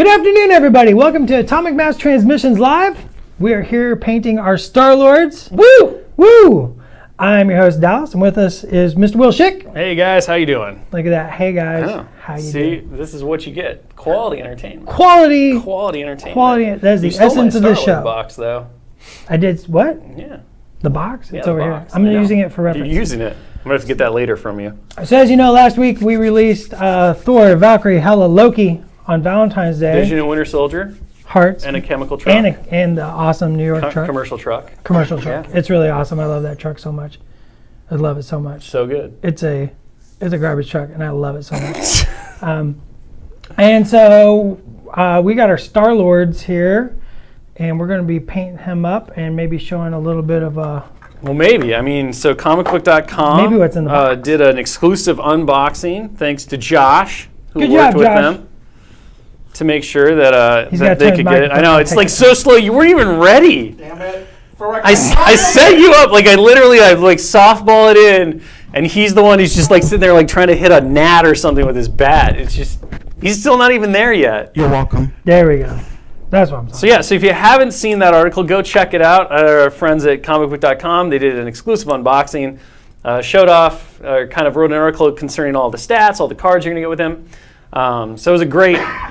Good afternoon, everybody. Welcome to Atomic Mass Transmissions Live. We are here painting our Star-Lords. Woo! Woo! I'm your host, Dallas, and with us is Mr. Will Schick. Hey, guys. How you doing? Look at that. Hey, guys. How you doing? See, this is what you get. Quality entertainment. Quality entertainment. That's the essence of the show. Box, though. I did what? Yeah. The box? Yeah, it's the over box. Here. I'm using it for reference. You're using it. I'm going to have to get that later from you. So as you know, last week we released Thor, Valkyrie, Hela, Loki on Valentine's Day. Vision and Winter Soldier. Hearts. And a chemical truck. And the awesome New York truck. Commercial truck. Commercial truck. Yeah. It's really awesome. I love that truck so much. I love it so much. So good. It's a garbage truck, and I love it so much. And so we got our Star-Lords here, and we're going to be painting him up and maybe showing a little bit of a... Well, maybe. I mean, so comicbook.com maybe what's in the box. Did an exclusive unboxing thanks to Josh, who Good worked job, with Josh. them to make sure that, that they could get it. I know, it's like so slow. You weren't even ready. Damn it. I set you up, like I like softball it in, and he's the one who's just like sitting there like trying to hit a gnat or something with his bat. It's just, he's still not even there yet. You're welcome. There we go. That's what I'm talking So yeah, so if you haven't seen that article, go check it out. Our friends at comicbook.com, they did an exclusive unboxing, showed off, kind of wrote an article concerning all the stats, all the cards you're gonna get with him. So it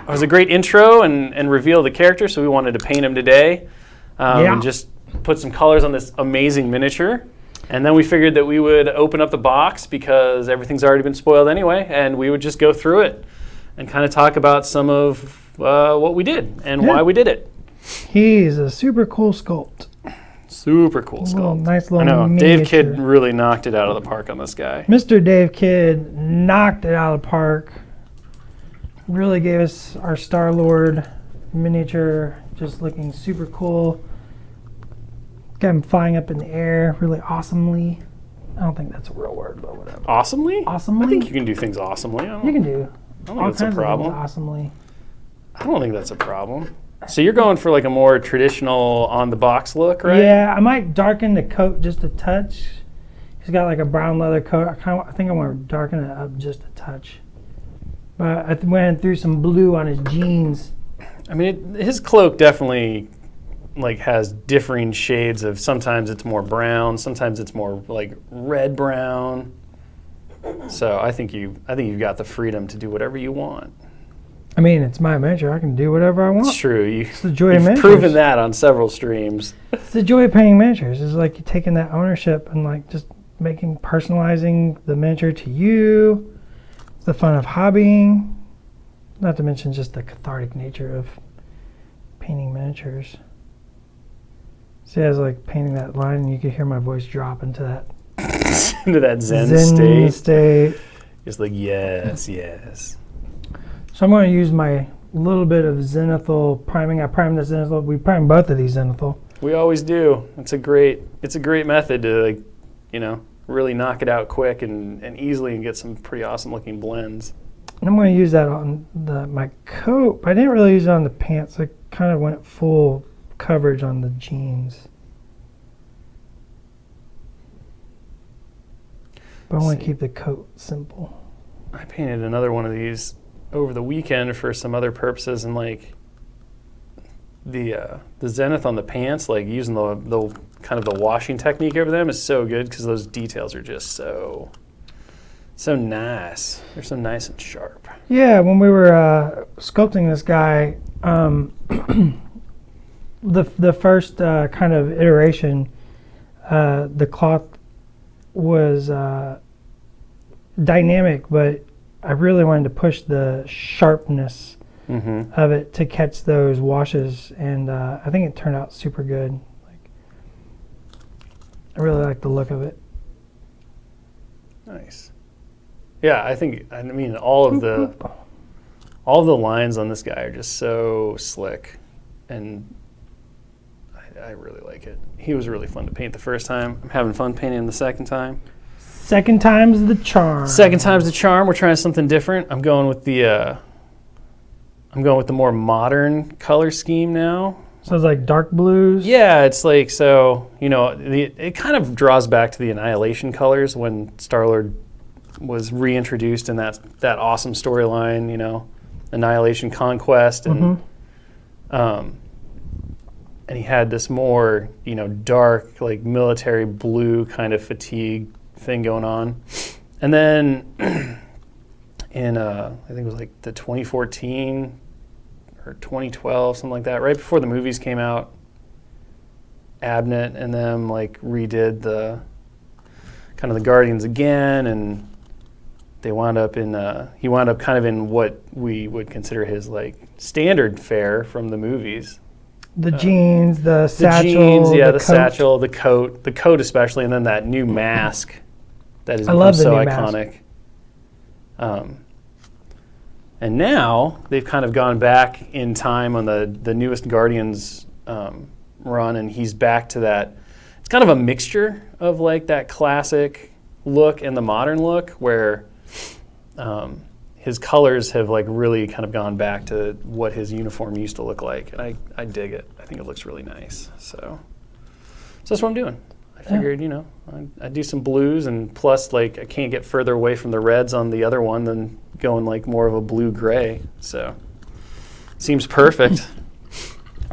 was a great intro and reveal of the character, so we wanted to paint him today. And just put some colors on this amazing miniature. And then we figured that we would open up the box because everything's already been spoiled anyway, and we would just go through it and kind of talk about some of what we did and why we did it. He's a super cool sculpt. Super cool sculpt. Nice little I know, miniature. Dave Kidd really knocked it out of the park on this guy. Mr. Dave Kidd knocked it out of the park. Really gave us our Star-Lord miniature, just looking super cool. Got him flying up in the air really awesomely. I don't think that's a real word, but whatever. Awesomely? Awesomely? I think you can do things awesomely. You can do I don't all think that's a kinds problem. of things awesomely. I don't think that's a problem. So you're going for like a more traditional on the box look, right? Yeah, I might darken the coat just a touch. He's got like a brown leather coat. I think I want to darken it up just a touch. But I went and threw some blue on his jeans. I mean, his cloak definitely like has differing shades of, sometimes it's more brown, sometimes it's more like red brown. So I think you've got the freedom to do whatever you want. I mean, it's my miniature. I can do whatever I want. It's true. It's the joy of You've miniatures. proven that on several streams. It's the joy of painting miniatures. It's like taking that ownership and like just personalizing the miniature to you. It's the fun of hobbying. Not to mention just the cathartic nature of painting miniatures. See, I was like painting that line, and you could hear my voice drop into that into that zen state. It's like, yes, yes. So I'm going to use my little bit of zenithal priming. I primed the zenithal. We primed both of these zenithal. We always do. It's a great method to, like, really knock it out quick and easily and get some pretty awesome looking blends. And I'm going to use that on my coat, but I didn't really use it on the pants. I kind of went full coverage on the jeans. But I want to keep the coat simple. I painted another one of these over the weekend for some other purposes, and like the zenith on the pants, like using the kind of the washing technique over them is so good because those details are just so nice. They're so nice and sharp. Yeah, when we were sculpting this guy, the first kind of iteration, the cloth was dynamic, but I really wanted to push the sharpness of it to catch those washes, and I think it turned out super good. Like, I really like the look of it. Nice. Yeah, I mean all of the lines on this guy are just so slick, and I really like it. He was really fun to paint the first time. I'm having fun painting him the second time. Second time's the charm. Second time's the charm. We're trying something different. I'm going with the more modern color scheme now. So it's like dark blues? Yeah, it's like, so, it kind of draws back to the Annihilation colors when Star-Lord was reintroduced in that awesome storyline, Annihilation, Conquest, and and he had this more, dark, like military blue kind of fatigue thing going on. And then in, I think it was like the 2014 or 2012, something like that, right before the movies came out, Abnett and them like redid the kind of the Guardians again, and they wound up in, he wound up kind of in what we would consider his like standard fare from the movies. The jeans, the satchel, the satchel, the coat especially, and then that new mask that has become so iconic. And now they've kind of gone back in time on the newest Guardians run, and he's back to that. It's kind of a mixture of like that classic look and the modern look, where his colors have like really kind of gone back to what his uniform used to look like, and I dig it. I think it looks really nice. So that's what I'm doing. I figured, I'd do some blues, and plus like I can't get further away from the reds on the other one than going like more of a blue-gray. So seems perfect.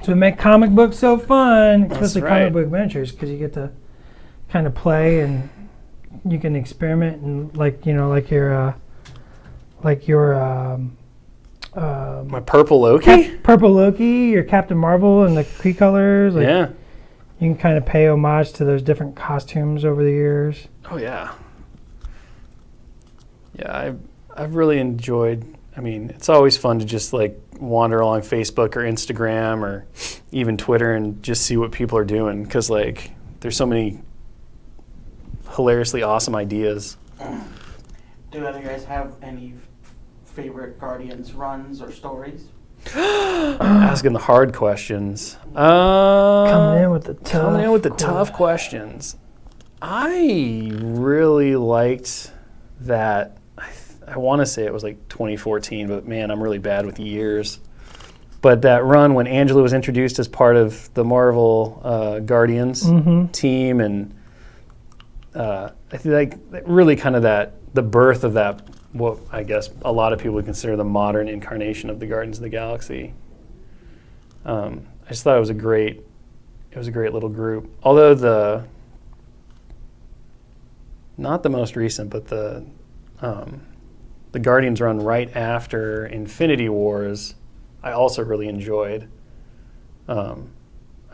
To make comic books so fun, especially right. comic book miniatures, because you get to kind of play and you can experiment and like your My purple Loki? Purple Loki, your Captain Marvel, and the Kree colors. Like, Yeah. You can kind of pay homage to those different costumes over the years. Oh yeah. Yeah, I've really enjoyed. I mean, it's always fun to just like wander along Facebook or Instagram or even Twitter and just see what people are doing, because like there's so many hilariously awesome ideas. Do either of you guys have any favorite Guardians runs or stories? Asking the hard questions. Coming in with the tough questions. I really liked that. I want to say it was like 2014, but man, I'm really bad with years. But that run when Angela was introduced as part of the Marvel Guardians team, and I think like really kind of the birth of that, what I guess a lot of people would consider the modern incarnation of the Guardians of the Galaxy. I just thought it was a great little group. Although not the most recent, but the Guardians run right after Infinity Wars, I also really enjoyed. I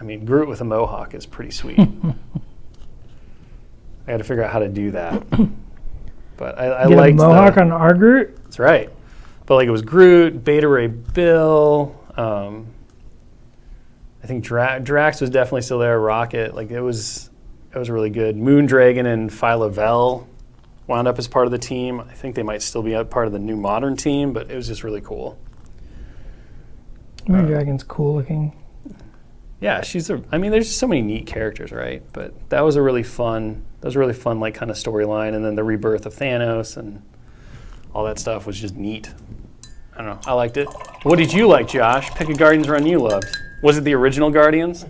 mean, Groot with a mohawk is pretty sweet. I got to figure out how to do that. But I liked a mohawk on our Groot? That's right. But like it was Groot, Beta Ray Bill. I think Drax was definitely still there. Rocket, like it was really good. Moondragon and Phyla-Vell wound up as part of the team. I think they might still be a part of the new modern team, but it was just really cool. Moondragon's cool looking. Yeah, I mean, there's just so many neat characters, right? But that was a really fun, like kind of storyline, and then the rebirth of Thanos and all that stuff was just neat. I don't know, I liked it. What did you like, Josh? Pick a Guardians run you loved. Was it the original Guardians?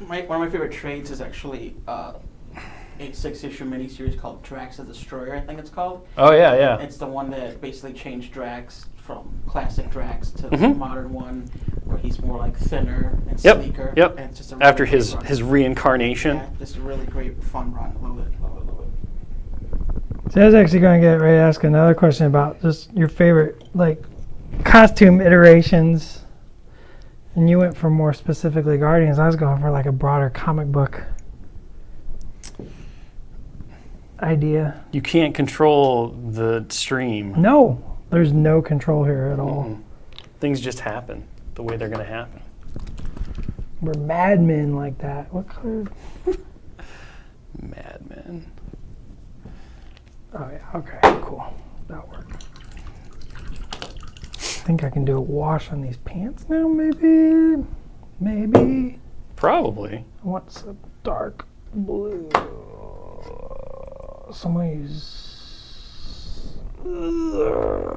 One of my favorite trades is actually a 6-issue miniseries called Drax the Destroyer, I think it's called. Oh, yeah. It's the one that basically changed Drax from classic Drax to the modern one, where he's more like thinner and sleeker. Yep. And it's just a really After great his run. reincarnation. Yeah, just a really great, fun run. Love it. So I was actually going to get ready to ask another question about just your favorite like costume iterations. And you went for more specifically Guardians. I was going for like a broader comic book idea. You can't control the stream. No, there's no control here at all. Things just happen the way they're going to happen. We're madmen like that. What color? Madmen. Oh yeah, okay, cool. That'll work. I think I can do a wash on these pants now, maybe. Probably. I want some dark blue. So I'm gonna use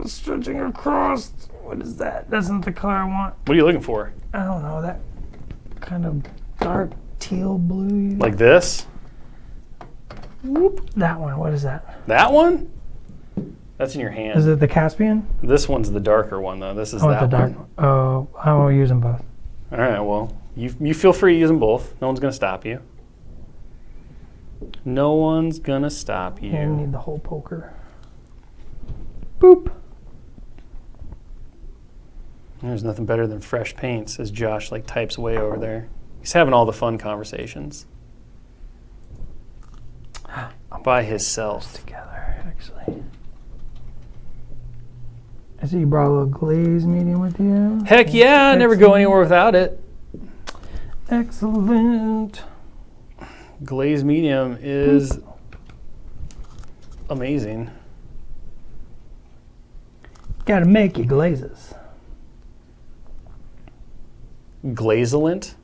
stretching across. What is that? That's not the color I want. What are you looking for? I don't know, that kind of dark teal blue. Like this? Whoop. That one, what is that? That one? That's in your hand. Is it the Caspian? This one's the darker one, though. This is Oh, that the dark. one. Oh, I won't use them both. All right, well, you feel free to use them both. No one's going to stop you. No one's going to stop you. I need the whole poker. Boop. There's nothing better than fresh paints, as Josh types away over there. He's having all the fun conversations. By himself. Together, actually. I see you brought a little glaze medium with you. Heck yeah, I never go anywhere without it. Excellent. Glaze medium is amazing. Gotta make your glazes. Glazelent,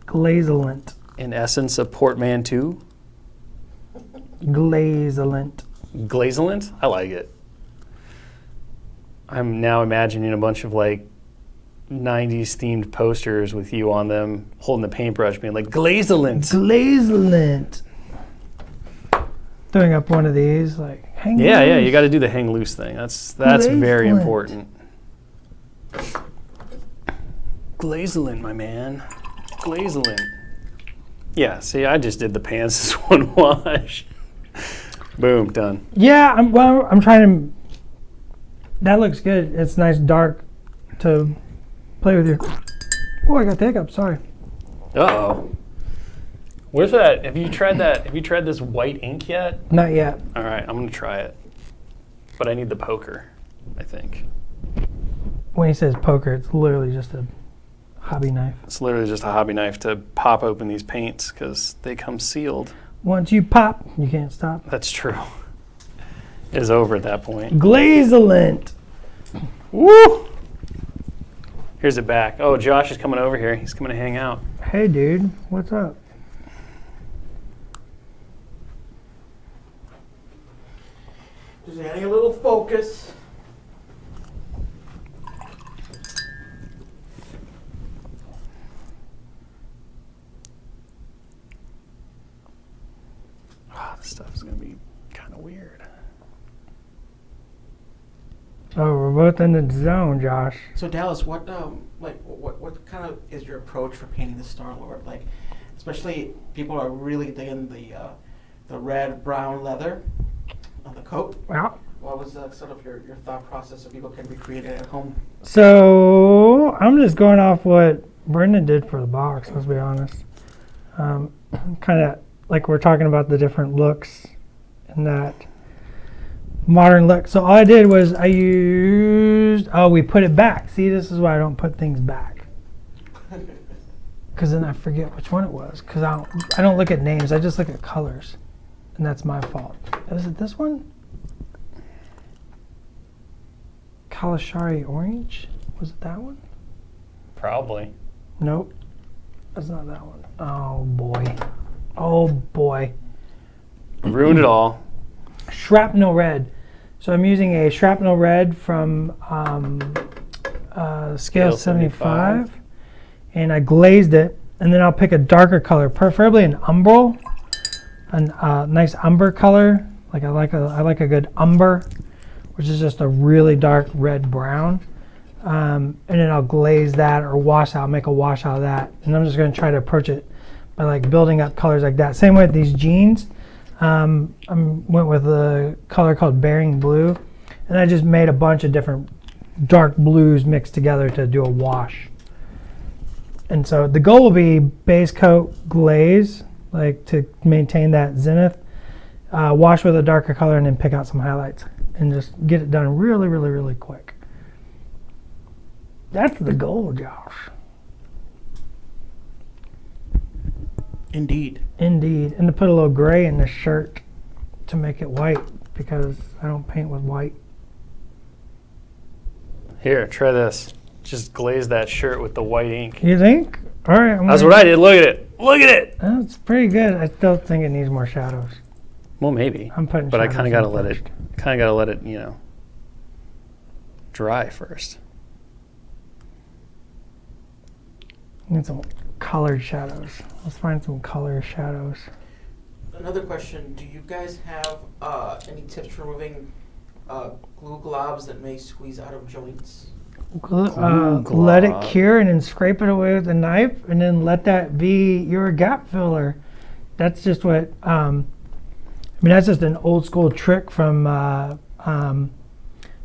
Glazelent. in essence, a portmanteau. Glazelent. Glazelent? I like it. I'm now imagining a bunch of 90s themed posters with you on them holding the paintbrush being like, Glazelent. Glazelent. Throwing up one of these, hang Yeah, loose. you got to do the hang loose thing. That's very Glazelent. important. Glazelent, my man. Glazelent. Yeah, see, I just did the pants as one wash. Boom, done. Yeah, I'm trying to. That looks good. It's nice dark to play with your. Oh, I got the hiccup. Sorry. Uh-oh. Where's that? Have you tried that? Have you tried this white ink yet? Not yet. All right, I'm going to try it. But I need the poker, I think. When he says poker, it's literally just a hobby knife. It's literally just a hobby knife to pop open these paints because they come sealed. Once you pop, you can't stop. That's true. It's over at that point. Glazelent. Woo! Here's it back. Oh, Josh is coming over here. He's coming to hang out. Hey, dude. What's up? Just adding a little focus. This stuff is going to be kind of weird. Oh, we're both in the zone, Josh. So Dallas, what kind of is your approach for painting the Star-Lord? Especially people are really digging the red brown leather on the coat. Well, What was sort of your thought process so people can recreate it at home? so I'm just going off what Brendan did for the box, let's be honest. Kind of like we're talking about the different looks and that modern look. So all I did was we put it back. See, this is why I don't put things back. Because then I forget which one it was. Because I don't look at names, I just look at colors. And that's my fault. Is it this one? Kalashari Orange? Was it that one? Probably. Nope. That's not that one. Oh boy. Oh boy. Ruined it all. Shrapnel Red. So I'm using a Shrapnel Red from scale 75. And I glazed it. And then I'll pick a darker color, preferably an umbral. A nice umber color. I like a good umber, which is just a really dark red brown. And then I'll glaze that or make a wash out of that. And I'm just going to try to approach it by building up colors like that. Same way with these jeans. I went with a color called Bearing Blue. And I just made a bunch of different dark blues mixed together to do a wash. And so the goal will be base coat glaze, to maintain that zenith. Wash with a darker color and then pick out some highlights. And just get it done really, really, really quick. That's the goal, Josh. Indeed. Indeed. And to put a little gray in the shirt to make it white because I don't paint with white. Here, try this. Just glaze that shirt with the white ink. You think? All right. That's what I did. Look at it. Look at it. That's pretty good. I still think it needs more shadows. Well, maybe. I'm putting But I shadows kind of got to in let it, dry first. Need some colored shadows. Let's find some color shadows. Another question: do you guys have any tips for removing glue globs that may squeeze out of joints. Let it cure and then scrape it away with a knife and then let that be your gap filler. That's just what, that's just an old school trick from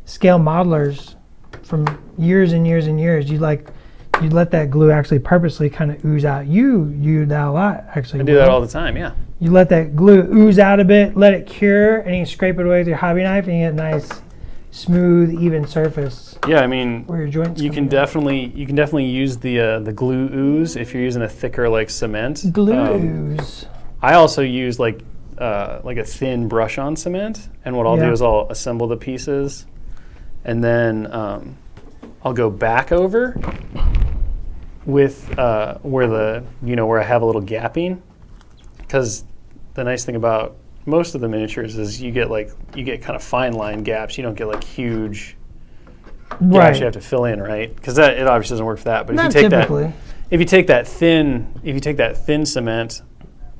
scale modelers from years and years and years. You let that glue actually purposely kind of ooze out. You do that a lot, actually. I do that all the time, yeah. You let that glue ooze out a bit, let it cure, and you scrape it away with your hobby knife, and you get a nice, smooth, even surface. Yeah, I mean, where your joints you can definitely use the glue ooze if you're using a thicker like cement. Glue ooze. I also use like a thin brush on cement, and what I'll do is I'll assemble the pieces, and then I'll go back over with where I have a little gapping, because the nice thing about most of the miniatures is you get kind of fine line gaps. You don't get like huge gaps you have to fill in, right? Because it obviously doesn't work for that. But if you take that thin cement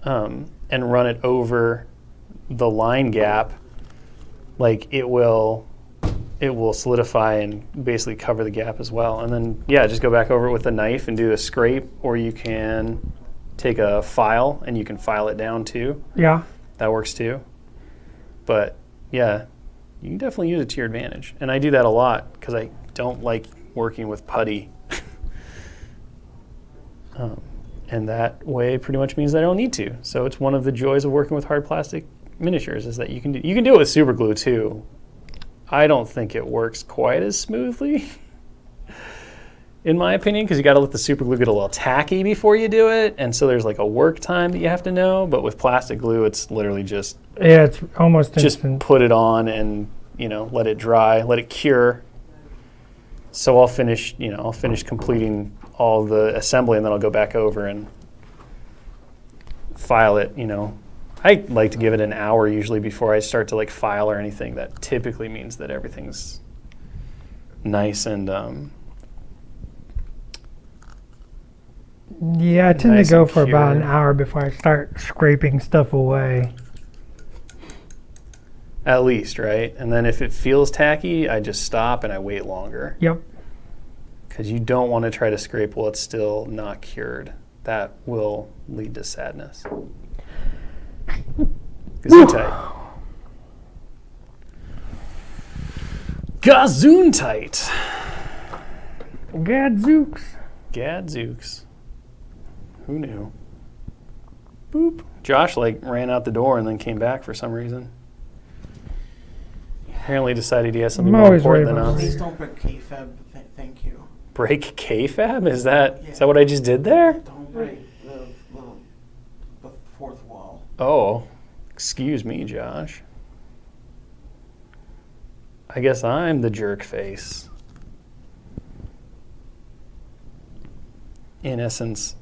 and run it over the line gap, like it will solidify and basically cover the gap as well. And then just go back over it with a knife and do a scrape, or you can take a file and you can file it down too. Yeah. That works too. But yeah, you can definitely use it to your advantage. And I do that a lot because I don't like working with putty. And that way pretty much means that I don't need to. So it's one of the joys of working with hard plastic miniatures is that you can do it with super glue too. I don't think it works quite as smoothly, in my opinion, because you got to let the super glue get a little tacky before you do it, and so there's like a work time that you have to know. But with plastic glue, it's literally just it's almost instant. Put it on and let it dry, let it cure. So I'll finish completing all the assembly, and then I'll go back over and file it. I like to give it an hour usually before I start to like file or anything. That typically means that everything's nice and I tend to go for about an hour before I start scraping stuff away. At least, right? And then if it feels tacky, I just stop and I wait longer. Yep. Because you don't want to try to scrape while it's still not cured. That will lead to sadness. Gesundheit. Gesundheit. Gadzooks. Gadzooks. Who knew? Boop. Josh ran out the door and then came back for some reason. Apparently decided he has something more important than us. Please don't break kayfabe. Thank you. Break kayfabe? Is that what I just did there? Don't break the fourth wall. Oh, excuse me, Josh. I guess I'm the jerk face. In essence,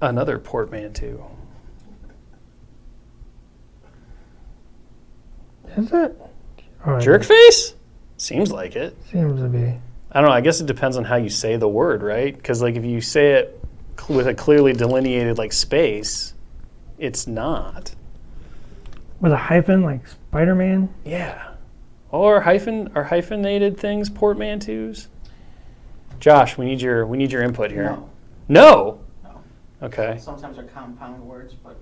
another portmanteau. Is it? Jerk face? Seems like it. Seems to be. I don't know. I guess it depends on how you say the word, right? Because if you say it with a clearly delineated space, it's not. With a hyphen, like Spider-Man? Yeah. Or hyphenated things portmanteaus? Josh, we need your input here. No? No. Okay. Sometimes they're compound words, but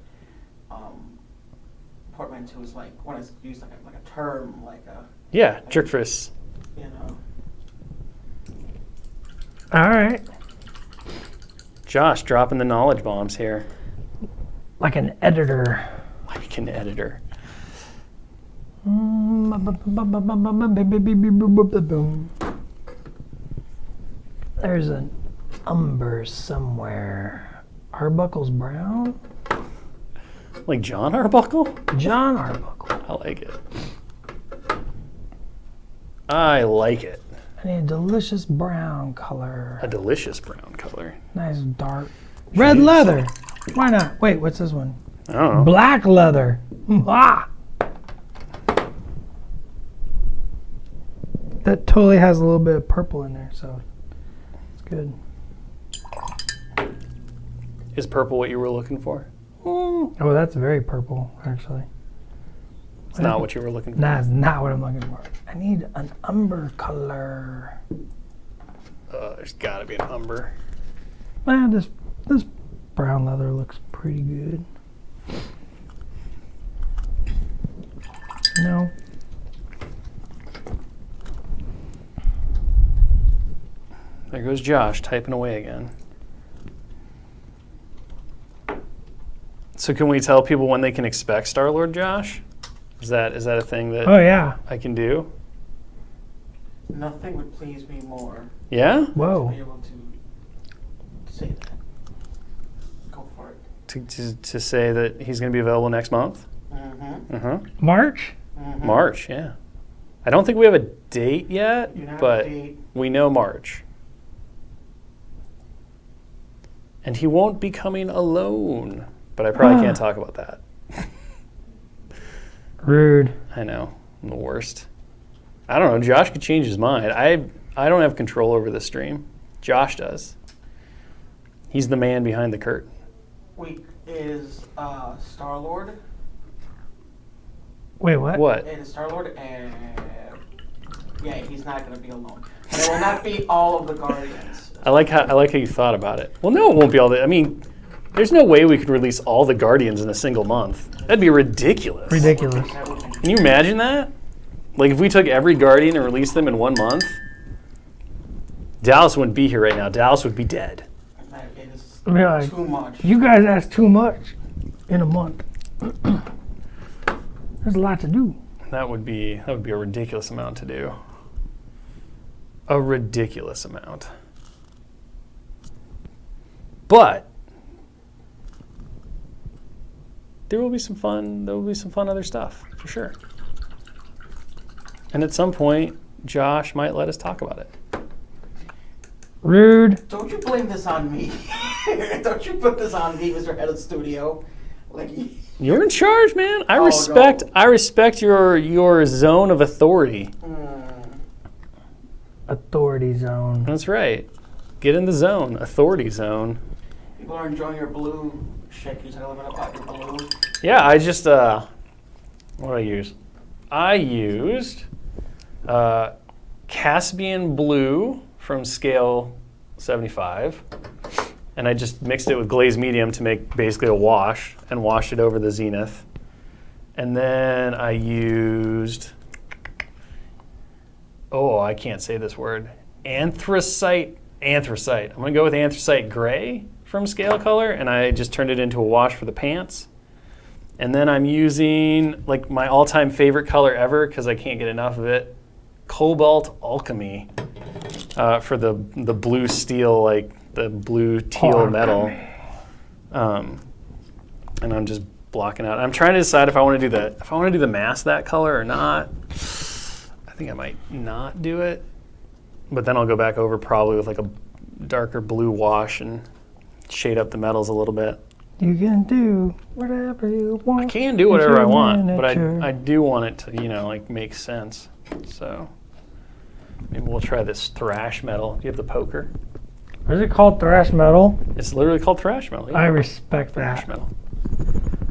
portmanteau is like when it's used like a term, jerkface. All right. Josh dropping the knowledge bombs here. Like an editor. Like an editor. There's an umber somewhere. Arbuckle's brown? Like John Arbuckle? John Arbuckle. I like it. I like it. I need a delicious brown color. A delicious brown color. Nice dark. Red leather. Why not? Wait, what's this one? I don't know. Black leather. Ah! That totally has a little bit of purple in there, so it's good. Is purple what you were looking for? Oh, that's very purple, actually. It's not what you were looking for. Nah, it's not what I'm looking for. I need an umber color. There's got to be an umber. Man, this brown leather looks pretty good. No. There goes Josh typing away again. So can we tell people when they can expect Star-Lord, Josh? Is that a thing that Oh yeah. I can do? Nothing would please me more Yeah? to Whoa. be able to say that. Go for it. To say that he's going to be available next month? Mm-hmm. Uh-huh. March? Mm-hmm. March, yeah. I don't think we have a date yet, You have but a date. we know March. And he won't be coming alone, but I probably can't talk about that. Rude. I know, I'm the worst. I don't know, Josh could change his mind. I don't have control over the stream. Josh does. He's the man behind the curtain. Wait, is Star-Lord? Wait, what? What? It is Star-Lord, and yeah, he's not going to be alone. There will not be all of the Guardians. I like how you thought about it. Well, no, it won't be all the. I mean, there's no way we could release all the Guardians in a single month. That'd be ridiculous. Ridiculous. Can you imagine that? Like if we took every Guardian and released them in 1 month, Dallas wouldn't be here right now. Dallas would be dead. It is I mean, like, too much. you guys ask too much in a month. There's a lot to do. That would be a ridiculous amount to do. A ridiculous amount. But there will be some fun. There will be some fun other stuff for sure. And at some point, Josh might let us talk about it. Rude. Don't you blame this on me. Don't you put this on me, Mr. Head of Studio. Like, You're in charge, man. I Oh, respect. no. I respect your zone of authority. Authority zone. That's right. Get in the zone, authority zone. people are enjoying your blue shit. You said a little bit about your blue. Yeah, I just what did I use? I used Caspian Blue from scale 75, and I just mixed it with glazed medium to make basically a wash, and washed it over the zenith. And then I used, oh, I can't say this word, anthracite. I'm gonna go with anthracite gray from Scale Color, and I just turned it into a wash for the pants. And then I'm using like my all-time favorite color ever because I can't get enough of it, Cobalt Alchemy, for the blue steel, like the blue teal metal. And I'm just blocking out. I'm trying to decide if I want to do the mask that color or not. I think I might not do it, but then I'll go back over probably with like a darker blue wash and shade up the metals a little bit. You can do whatever you want. I can do whatever I want, but miniature. I do want it to, like make sense. So maybe we'll try this thrash metal. Do you have the poker? Is it called thrash metal? It's literally called thrash metal. Yeah. I respect Thrash that. metal.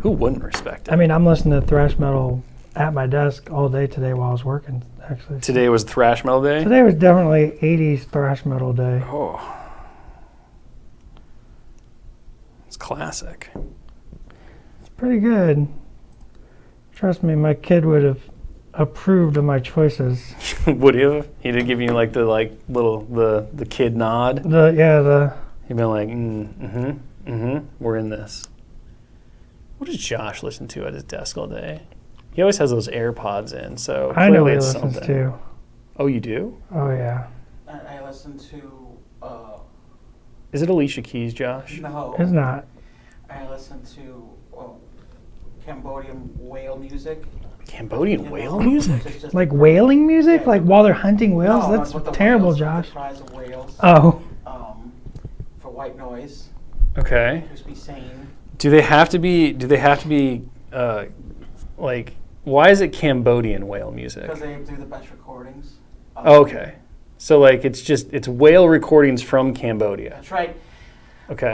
Who wouldn't respect it? I mean, I'm listening to thrash metal at my desk all day today while I was working, actually. Today was thrash metal day? Today was definitely 80s thrash metal day. Oh. It's classic. It's pretty good. Trust me, my kid would have approved of my choices. Would he have? He did give you like the kid nod. He'd been like, we're in this. What does Josh listen to at his desk all day? He always has those AirPods in, so I know clearly what he it's listens something. to. Oh, you do? Oh, yeah. I listen to, Is it Alicia Keys, Josh? no. It's not. I listen to Cambodian whale music. Cambodian whale music? Just Like whaling music? Yeah, Like while they're hunting whales? No, That's with the terrible, whales, Josh. The cries of whales. Oh. For white noise. Okay. Just be sane. Do they have to be? Like, why is it Cambodian whale music? Because they do the best recordings. Okay. So like it's whale recordings from Cambodia. That's right. Okay.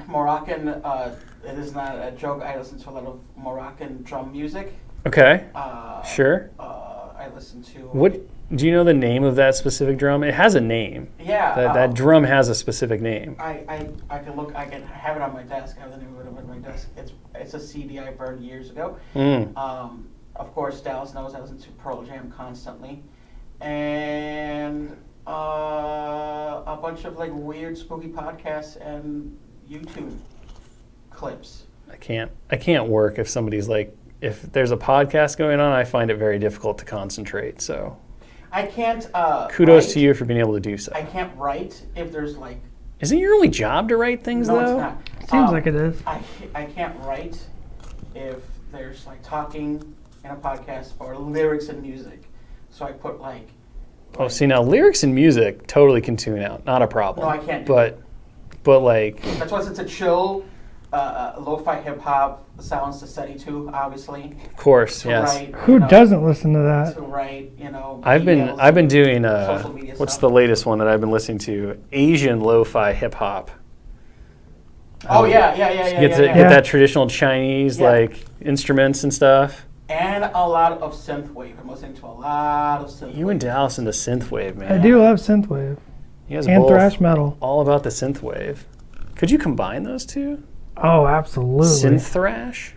Moroccan, it is not a joke. I listen to a lot of Moroccan drum music. Okay. Uh, Sure. I listen to. What do you know the name of that specific drum? It has a name. Yeah. That drum has a specific name. I can look. I can have it on my desk. I have the name of it on my desk. It's a CD I burned years ago. Of course, Dallas knows I listen to Pearl Jam constantly, and a bunch of like weird, spooky podcasts and YouTube clips. I can't work if somebody's like, if there's a podcast going on, I find it very difficult to concentrate. So I can't. Kudos to you for being able to do so. I can't write if there's like. Isn't your only job to write things No, though? it's not. Seems like it is. I can't write if there's like talking in a podcast or lyrics and music. So I put like. Oh, see now lyrics and music totally can tune out, not a problem. No, I can't do but like. That's why it's a chill, lo-fi hip hop sounds to study to, obviously. Of course, To yes. write, Who doesn't listen to that? To write, I've been doing social media what's stuff. the latest one that I've been listening to? Asian lo-fi hip hop. Oh yeah. Get Yeah. that traditional Chinese Yeah. like instruments and stuff. And a lot of synthwave. I'm listening to a lot of synthwave. You and Dallas into synthwave, man. I do love synthwave You guys and both thrash metal. all about the synthwave. Could you combine those two? Oh, absolutely. Synth thrash?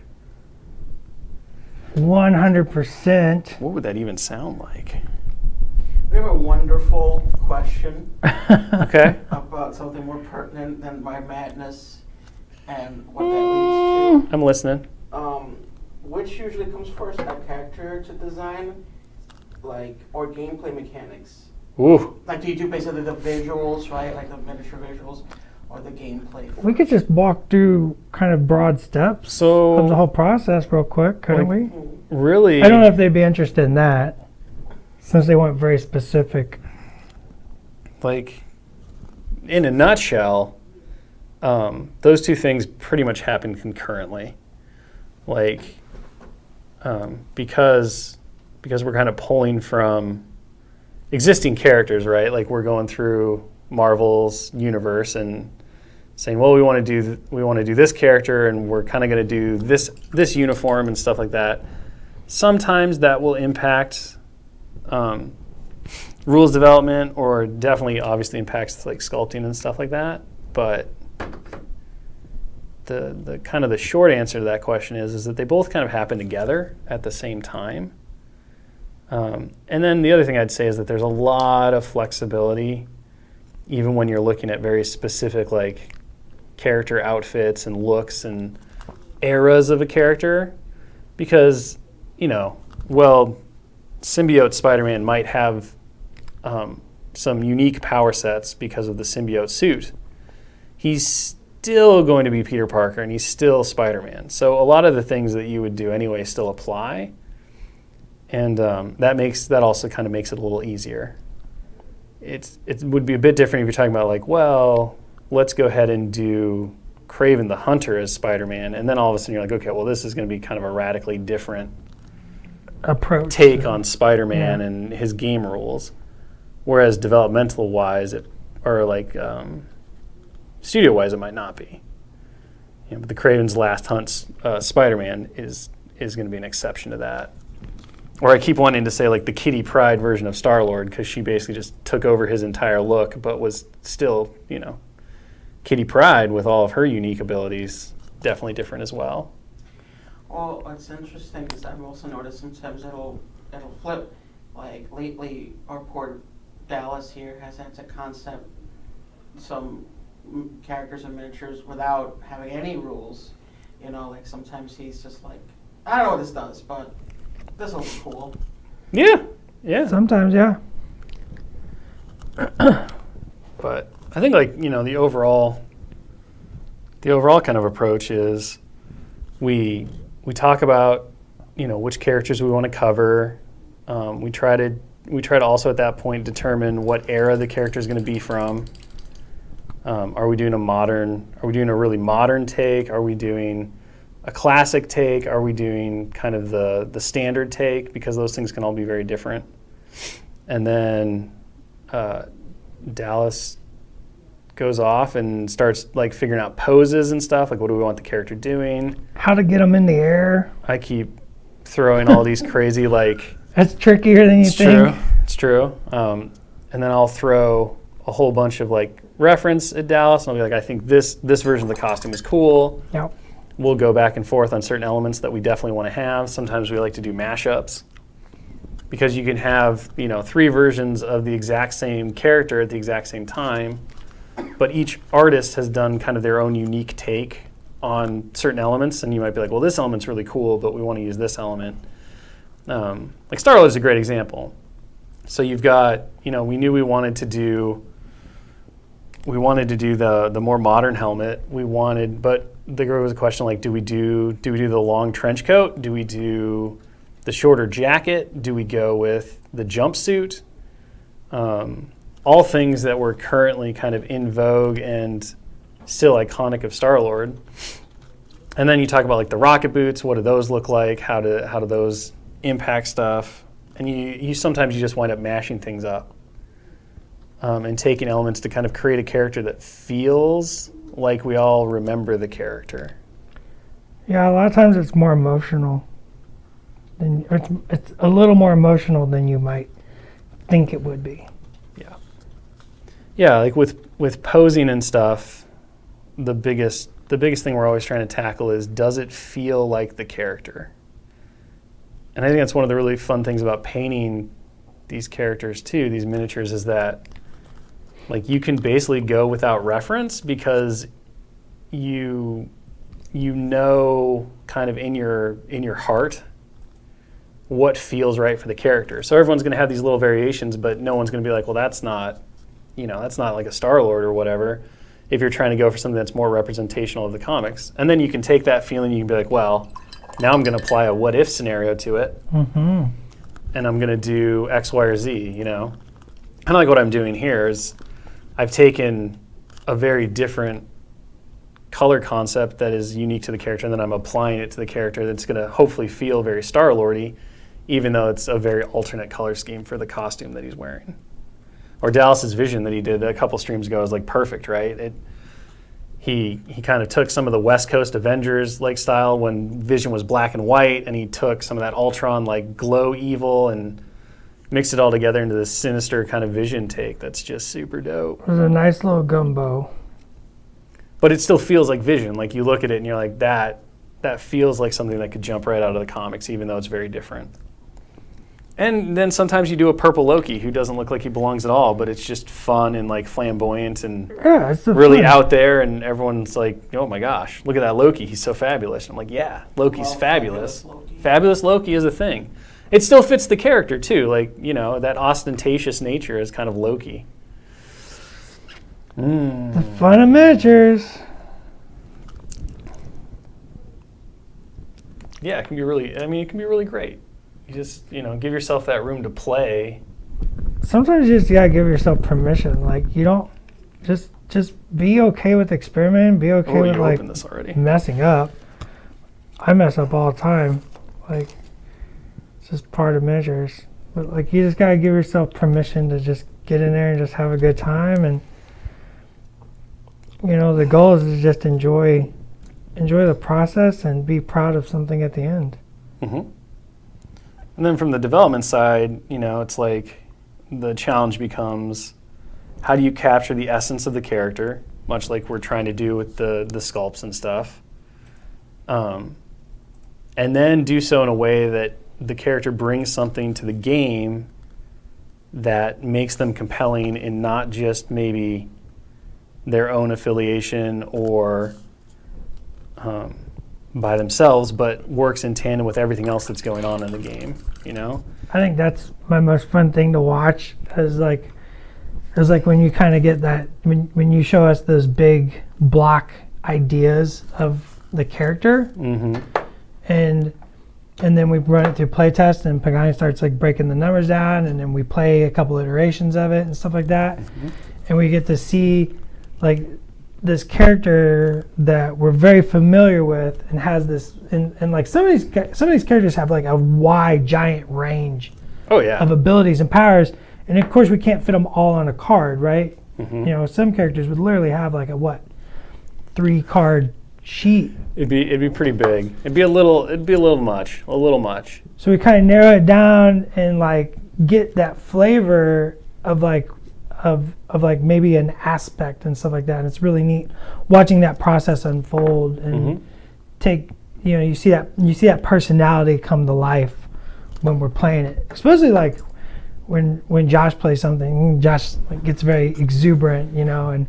100%. What would that even sound like? We have a wonderful question Okay. about something more pertinent than my madness and what that leads I'm listening. to. Which usually comes first, a character to design, or gameplay mechanics? Ooh. Like, do you do basically the visuals, right? Like the miniature visuals, or the gameplay? We could just walk through kind of broad steps of the So whole process real quick, couldn't we? really, I don't know if they'd be interested in that, since they want very specific. like in a nutshell, those two things pretty much happen concurrently. Like, because we're kind of pulling from existing characters, right? Like we're going through Marvel's universe and saying, well, we want to do this character, and we're kind of going to do this uniform and stuff like that. Sometimes that will impact rules development, or definitely obviously impacts like sculpting and stuff like that. But the kind of the short answer to that question is that they both kind of happen together at the same time. And then the other thing I'd say is that there's a lot of flexibility, even when you're looking at very specific like character outfits and looks and eras of a character, because symbiote Spider-Man might have some unique power sets because of the symbiote suit. He's still going to be Peter Parker, and he's still Spider-Man. So a lot of the things that you would do anyway still apply, and that also kind of makes it a little easier. It would be a bit different if you're talking about like, well, let's go ahead and do Kraven the Hunter as Spider-Man, and then all of a sudden you're like, okay, well, this is going to be kind of a radically different Approach. take on Spider-Man and his game rules. Whereas developmental-wise, studio-wise, it might not be. But the Kraven's Last Hunt Spider-Man is going to be an exception to that. Or I keep wanting to say like the Kitty Pryde version of Star-Lord, because she basically just took over his entire look, but was still, Kitty Pryde with all of her unique abilities, definitely different as well. Well, it's interesting because I've also noticed sometimes it'll flip. Like lately, our poor Dallas here has had to concept some characters and miniatures without having any rules. Like sometimes he's just like, I don't know what this does, but this will be cool. Yeah. Sometimes, yeah. But I think the overall kind of approach is we talk about which characters we want to cover. We try to also at that point determine what era the character is going to be from. Are we doing a really modern take? Are we doing a classic take? Are we doing kind of the standard take? Because those things can all be very different. And then Dallas goes off and starts like figuring out poses and stuff. Like, what do we want the character doing? How to get them in the air. I keep throwing all these crazy like That's trickier than you It's think. true. It's true. And then I'll throw a whole bunch of like reference at Dallas, and I'll be like, I think this version of the costume is cool. Yep. We'll go back and forth on certain elements that we definitely want to have. Sometimes we like to do mashups because you can have 3 versions of the exact same character at the exact same time, but each artist has done kind of their own unique take on certain elements, and you might be like, well, this element's really cool, but we want to use this element. Like Star-Lord is a great example. So you've got, we knew we wanted to do the more modern helmet. But there was a question like, do we do the long trench coat? Do we do the shorter jacket? Do we go with the jumpsuit? All things that were currently kind of in vogue and still iconic of Star-Lord. And then you talk about like the rocket boots. What do those look like? How do those impact stuff? And you sometimes just wind up mashing things up and taking elements to kind of create a character that feels like we all remember the character. Yeah, a lot of times it's more emotional. It's a little more emotional than you might think it would be. Yeah. Yeah, like with posing and stuff, the biggest thing we're always trying to tackle is, does it feel like the character? And I think that's one of the really fun things about painting these characters too, these miniatures, is that like you can basically go without reference because you know kind of in your heart what feels right for the character. So everyone's going to have these little variations, but no one's going to be like, well, that's not like a Star-Lord or whatever, if you're trying to go for something that's more representational of the comics. And then you can take that feeling, you can be like, well, now I'm going to apply a what if scenario to it, and I'm going to do X, Y, or Z, Kind of like what I'm doing here is I've taken a very different color concept that is unique to the character, and then I'm applying it to the character that's going to hopefully feel very Star-Lord-y, even though it's a very alternate color scheme for the costume that he's wearing. Or Dallas's vision that he did a couple streams ago is like perfect, right? He kind of took some of the West Coast Avengers like style when Vision was black and white, and he took some of that Ultron like glow evil and mixed it all together into this sinister kind of Vision take that's just super dope. It was a nice little gumbo. But it still feels like Vision. Like you look at it and you're like, that feels like something that could jump right out of the comics, even though it's very different. And then sometimes you do a purple Loki who doesn't look like he belongs at all, but it's just fun and like flamboyant and It's really fun. out there, and everyone's like, oh my gosh, look at that Loki, he's so fabulous. And I'm like, yeah, Loki's fabulous. Fabulous Loki is a thing. It still fits the character too, like, that ostentatious nature is kind of Loki. The fun of miniatures. Yeah, it can be really great. You just, give yourself that room to play. Sometimes you just gotta give yourself permission. Like you don't just be okay with experimenting. Be okay with like opened this already. messing up. I mess up all the time. Like it's just part of miniatures. But like you just gotta give yourself permission to just get in there and just have a good time. And the goal is to just enjoy the process and be proud of something at the end. Mm-hmm. And then from the development side, it's like the challenge becomes, how do you capture the essence of the character, much like we're trying to do with the sculpts and stuff, and then do so in a way that the character brings something to the game that makes them compelling in not just maybe their own affiliation or by themselves, but works in tandem with everything else that's going on in the game, I think that's my most fun thing to watch. Is like when you kind of get that when you show us those big block ideas of the character, and then we run it through playtest, and Pagani starts like breaking the numbers down, and then we play a couple iterations of it and stuff like that, and we get to see like this character that we're very familiar with and has this, and like some of these characters have like a wide giant range of abilities and powers, and of course we can't fit them all on a card, right? Some characters would literally have like a 3 card sheet. It'd be pretty big. It'd be a little much. So we kind of narrow it down and like get that flavor of like maybe an aspect and stuff like that. And it's really neat watching that process unfold and take, you see that personality come to life when we're playing it. Especially like when Josh plays something, Josh like gets very exuberant, and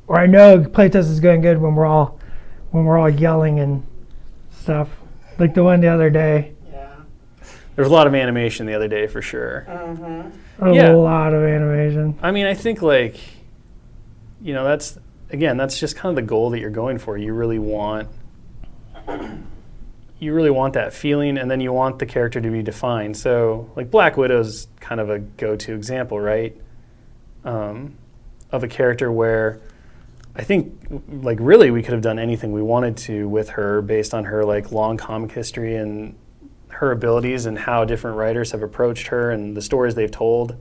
or I know playtest is going good when we're all yelling and stuff. Like the one the other day. Yeah. There was a lot of animation the other day for sure. A lot of animation. I mean, I think like, that's just kind of the goal that you're going for. You really want that feeling, and then you want the character to be defined. So like Black Widow's kind of a go-to example, right? Of a character where I think like really we could have done anything we wanted to with her based on her like long comic history and her abilities and how different writers have approached her and the stories they've told.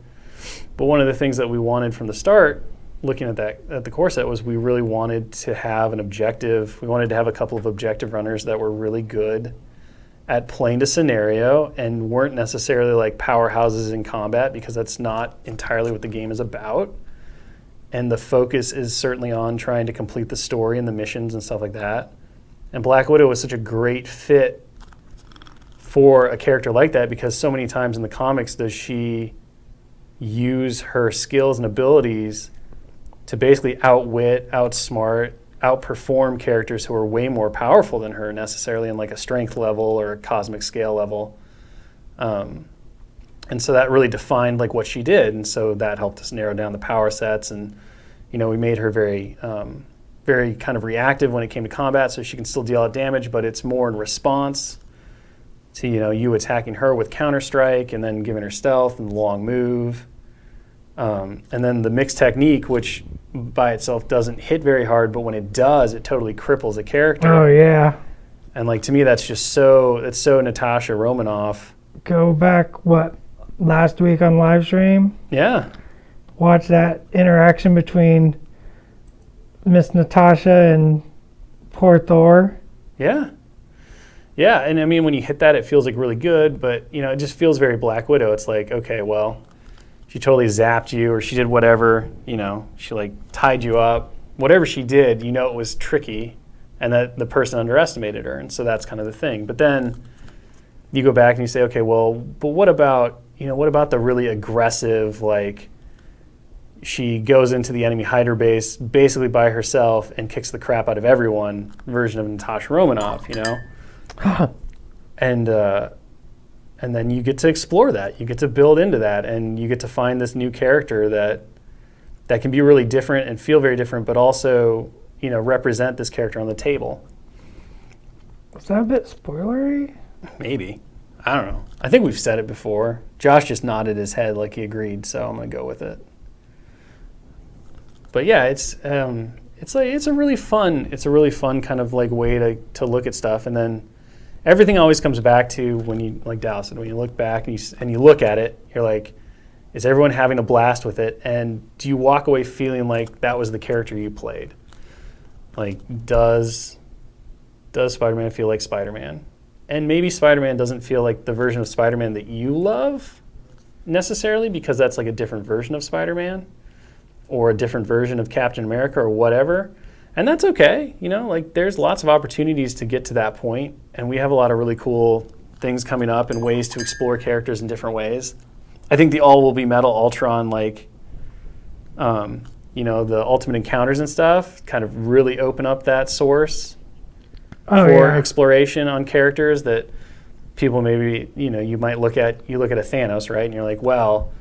But one of the things that we wanted from the start, looking at the core set, was we really wanted to have an objective. We wanted to have a couple of objective runners that were really good at playing to scenario and weren't necessarily like powerhouses in combat, because that's not entirely what the game is about. And the focus is certainly on trying to complete the story and the missions and stuff like that. And Black Widow was such a great fit for a character like that, because so many times in the comics does she use her skills and abilities to basically outwit, outsmart, outperform characters who are way more powerful than her necessarily in like a strength level or a cosmic scale level. And so that really defined like what she did, and so that helped us narrow down the power sets. And we made her very kind of reactive when it came to combat, so she can still deal out damage, but it's more in response to you attacking her with counter-strike and then giving her stealth and the long move. And then the mixed technique, which by itself doesn't hit very hard, but when it does, it totally cripples a character. Oh yeah. And like to me, that's just it's so Natasha Romanoff. Go back last week on live stream. Yeah. Watch that interaction between Miss Natasha and poor Thor. Yeah. Yeah, and I mean, when you hit that, it feels like really good, but it just feels very Black Widow. It's like, okay, well, she totally zapped you, or she did whatever, she like tied you up. Whatever she did, it was tricky, and that the person underestimated her, and so that's kind of the thing. But then you go back and you say, okay, well, but what about the really aggressive, like, she goes into the enemy hider base basically by herself and kicks the crap out of everyone version of Natasha Romanoff, and then you get to explore that. You get to build into that, and you get to find this new character that can be really different and feel very different, but also, represent this character on the table. Is that a bit spoilery? Maybe. I don't know. I think we've said it before. Josh just nodded his head like he agreed, so I'm going to go with it. But yeah, it's a really fun kind of like way to look at stuff, and then everything always comes back to when you, like Dallas said, when you look back and you look at it, you're like, is everyone having a blast with it? And do you walk away feeling like that was the character you played? Like, does Spider-Man feel like Spider-Man? And maybe Spider-Man doesn't feel like the version of Spider-Man that you love necessarily, because that's like a different version of Spider-Man or a different version of Captain America or whatever. And that's okay. Like there's lots of opportunities to get to that point, and we have a lot of really cool things coming up and ways to explore characters in different ways. I think the All Will Be Metal Ultron, like, the Ultimate Encounters and stuff kind of really open up that source for exploration on characters that people maybe, you might look at a Thanos, right? And you're like, well,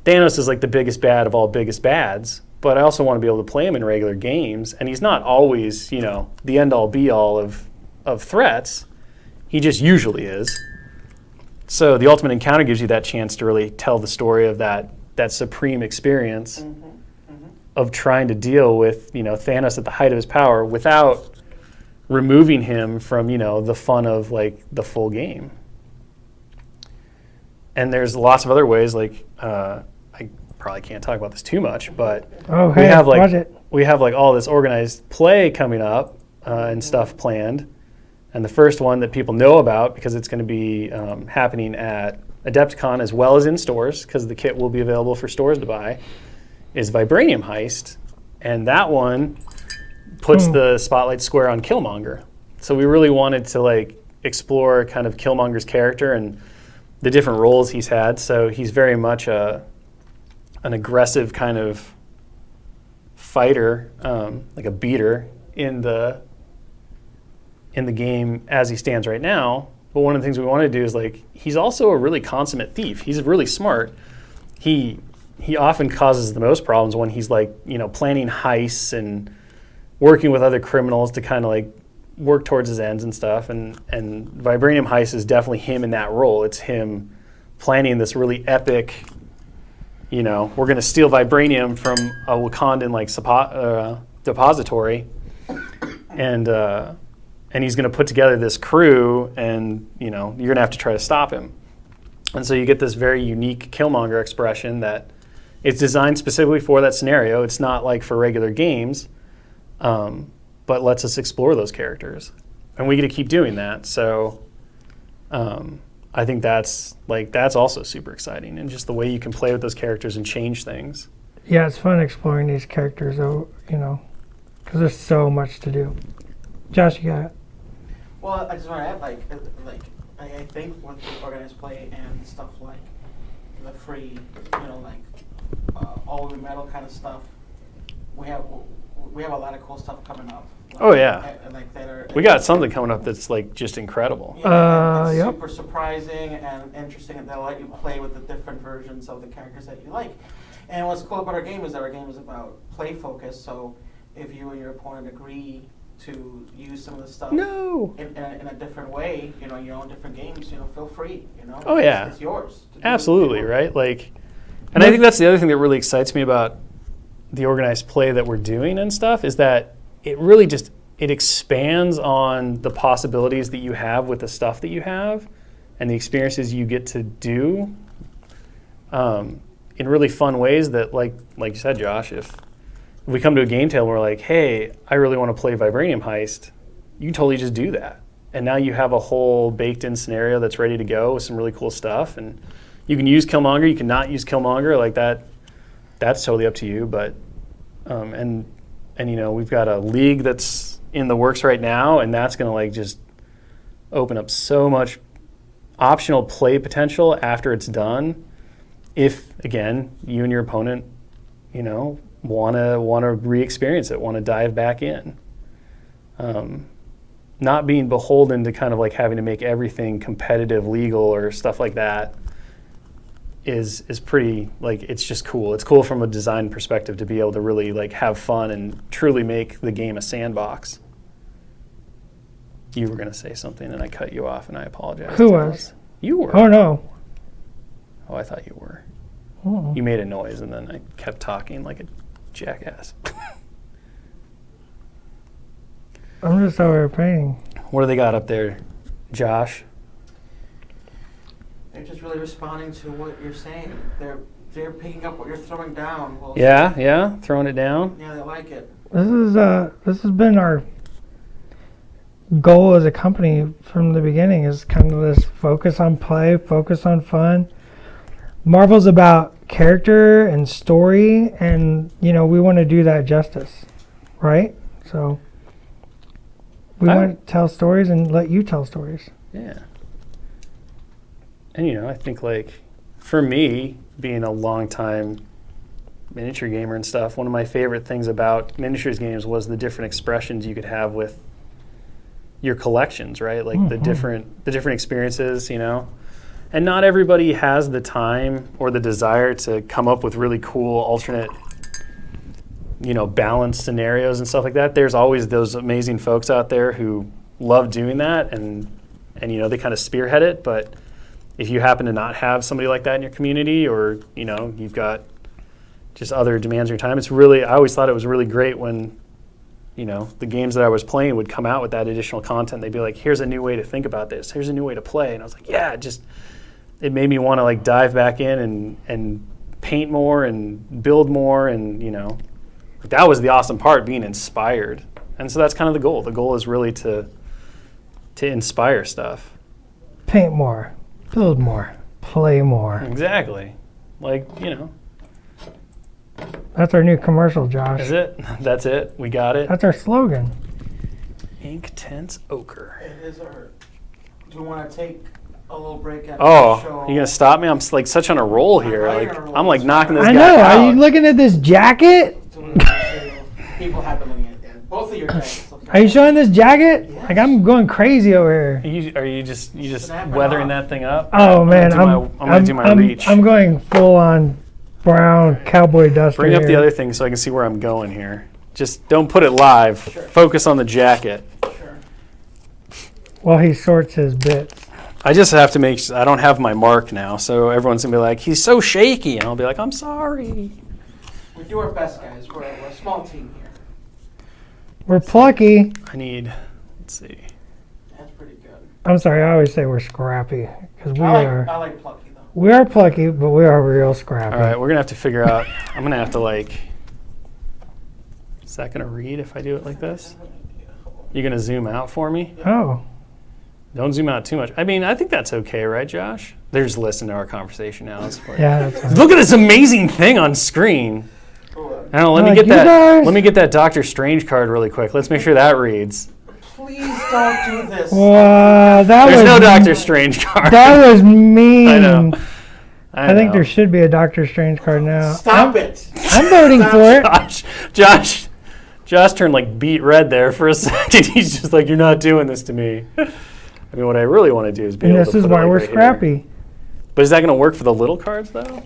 Thanos is like the biggest bad of all biggest bads, but I also want to be able to play him in regular games, and he's not always, the end-all be-all of threats. He just usually is. So the Ultimate Encounter gives you that chance to really tell the story of that supreme experience of trying to deal with, Thanos at the height of his power without removing him from, the fun of like the full game. And there's lots of other ways, like I probably can't talk about this too much, but we have like all this organized play coming up and stuff planned. And the first one that people know about, because it's going to be happening at Adepticon as well as in stores, because the kit will be available for stores to buy, is Vibranium Heist. And that one puts the spotlight square on Killmonger. So we really wanted to like explore kind of Killmonger's character and the different roles he's had. So he's very much an aggressive kind of fighter, like a beater in the game as he stands right now. But one of the things we want to do is like he's also a really consummate thief. He's really smart. He often causes the most problems when he's like, you know, planning heists and working with other criminals to kind of like work towards his ends and stuff. And Vibranium Heist is definitely him in that role. It's him planning this really epic, you know, we're going to steal vibranium from a Wakandan like depository, and he's going to put together this crew, and you know, you're going to have to try to stop him. And so you get this very unique Killmonger expression that it's designed specifically for that scenario. It's not like for regular games, but lets us explore those characters, and we get to keep doing that. So I think that's also super exciting, and just the way you can play with those characters and change things. Yeah, it's fun exploring these characters, though, you know, because there's so much to do. Josh, you got it? Well, I just want to add, I think with the organized play and stuff like the free, you know, like all the metal kind of stuff, we have a lot of cool stuff coming up. Like, oh yeah, we got something something coming up that's like just incredible. Yeah, it's yep. super surprising and interesting, and they'll let you play with the different versions of the characters that you like. And what's cool about our game is that our game is about play focus. So if you and your opponent agree to use some of the stuff in a different way, you know, your own different games, you know, feel free, you know. Oh yeah, it's yours. Absolutely, right? Like, and I think that's the other thing that really excites me about the organized play that we're doing and stuff is that it really just, it expands on the possibilities that you have with the stuff that you have and the experiences you get to do in really fun ways that, like you said, Josh, if we come to a game table and we're like, hey, I really want to play Vibranium Heist, you can totally just do that. And now you have a whole baked-in scenario that's ready to go with some really cool stuff. And you can use Killmonger, you can not use Killmonger, like that's totally up to you. But and you know, we've got a league that's in the works right now, and that's going to like just open up so much optional play potential after it's done. If again, you and your opponent, you know, want to re-experience it, want to dive back in. Not being beholden to kind of like having to make everything competitive, legal, or stuff like that is pretty, like, it's just cool. It's cool from a design perspective to be able to really like have fun and truly make the game a sandbox. You were going to say something and I cut you off, and I apologize. Who was? You were. Oh, no. Oh, I thought you were. Oh. You made a noise and then I kept talking like a jackass. I'm just over here painting. What do they got up there, Josh? They're just really responding to what you're saying. They're picking up what you're throwing down. Well, Yeah, throwing it down. Yeah, they like it. This has been our goal as a company from the beginning, is kind of this focus on play, focus on fun. Marvel's about character and story, and you know, we want to do that justice, right? So we want to tell stories and let you tell stories. Yeah. And you know, I think like for me, being a long time miniature gamer and stuff, one of my favorite things about miniatures games was the different expressions you could have with your collections, right? Like the different experiences, you know. And not everybody has the time or the desire to come up with really cool alternate, you know, balanced scenarios and stuff like that. There's always those amazing folks out there who love doing that, and you know, they kind of spearhead it. But if you happen to not have somebody like that in your community, or you know, you've got just other demands of your time, it's really, I always thought it was really great when, you know, the games that I was playing would come out with that additional content. They'd be like, here's a new way to think about this, here's a new way to play. And I was like, yeah, it made me want to like dive back in and paint more and build more, and you know, that was the awesome part, being inspired And so that's kind of the goal. The goal is really to inspire stuff. Paint more, build more, play more. Exactly. Like, you know. That's our new commercial, Josh. Is it? That's it? We got it? That's our slogan. Ink Tense Ochre. It is our. Do you want to take a little break at the Oh, show? you gonna stop me? I'm like such on a roll here. I'm Like on a roll. I'm like knocking this I guy know. out. Are you looking at this jacket? People have been looking at that. Both of your jackets. Are you showing this jacket? Yes. Like I'm going crazy over here. Are you just Snap it weathering off. that thing up? Oh man, I'm gonna do my reach. I'm going full on brown cowboy duster. Bring up the here. other thing so I can see where I'm going here. Just don't put it live. Sure. Focus on the jacket. Sure. While he sorts his bits. I just have to make. I don't have my mark now, so everyone's gonna be like, "He's so shaky," and I'll be like, "I'm sorry." We do our best, guys. We're a small team here. We're plucky. I need. Let's see. That's pretty good. I'm sorry, I always say we're scrappy because I like plucky though. we are plucky, but we are real scrappy. All right, we're gonna have to figure out. I'm gonna have to like. Is that gonna read if I do it like this? You gonna zoom out for me? Oh, Don't zoom out too much. I mean, I think that's okay, right, Josh? They're just listening to our conversation now. It's like, yeah. That's look at this amazing thing on screen. I don't know. Let me Like, get you that. guys- Let me get that Doctor Strange card really quick. Let's make sure that reads. Please don't do this. wow, that There's was no Doctor Strange card. That was mean. I know. I think there should be a Doctor Strange card now. Stop it. I'm voting Stop for it. Josh turned like beet red there for a second. He's just like, "You're not doing this to me." I mean, what I really want to do is be And able this to is put it, why like, we're right here. scrappy. But is that going to work for the little cards though?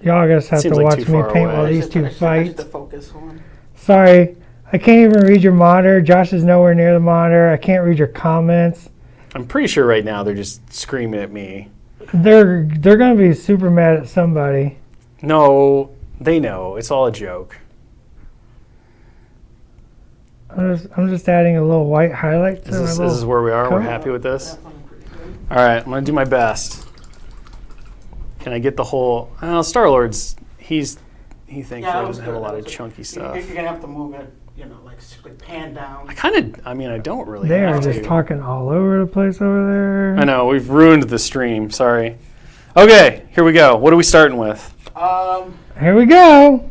Y'all just have to Seems like watch too me far paint away. while these Just two I should fight. the focus on. Sorry, I can't even read your monitor. Josh is nowhere near the monitor. I can't read your comments. I'm pretty sure right now they're just screaming at me. They're gonna be super mad at somebody. No, they know. It's all a joke. I'm just adding a little white highlight to my This little. is where we are. We're coat. happy with this. Definitely pretty good. All right, I'm going to do my best. Can I get the whole... Star-Lord's, he thankfully Yeah, that was doesn't have a good. lot That of was chunky good. stuff. You're gonna have to move it, like pan down. I don't really They have are just to. talking all over the place over there. I know, we've ruined the stream. Sorry. Okay, here we go. What are we starting with? Here we go.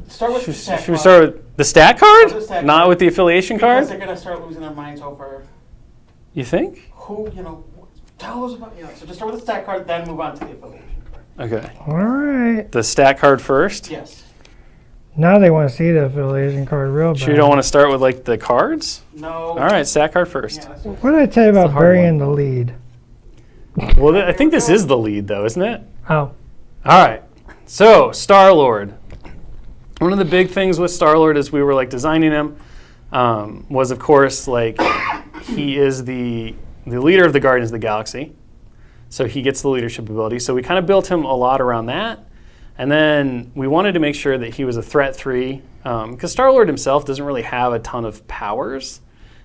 Start with the stat Should we card. start with the stat card? Start with the stat Not card. with the affiliation Because card? they're gonna start losing their minds over You think? who, tell us about, so just start with the stat card, then move on to the affiliation card. Okay. All right. The stat card first? Yes. Now they want to see the affiliation card real bad. So you don't want to start with like the cards? No. All right, stat card first. Yeah, that's What did I tell you It's a about hard burying the lead? Well, I think this is the lead though, isn't it? Oh, All right. So, Star-Lord. One of the big things with Star-Lord as we were like designing him was, of course, like he is the leader of the Guardians of the Galaxy. So he gets the leadership ability. So we kind of built him a lot around that. And then we wanted to make sure that he was a threat 3 because Star-Lord himself doesn't really have a ton of powers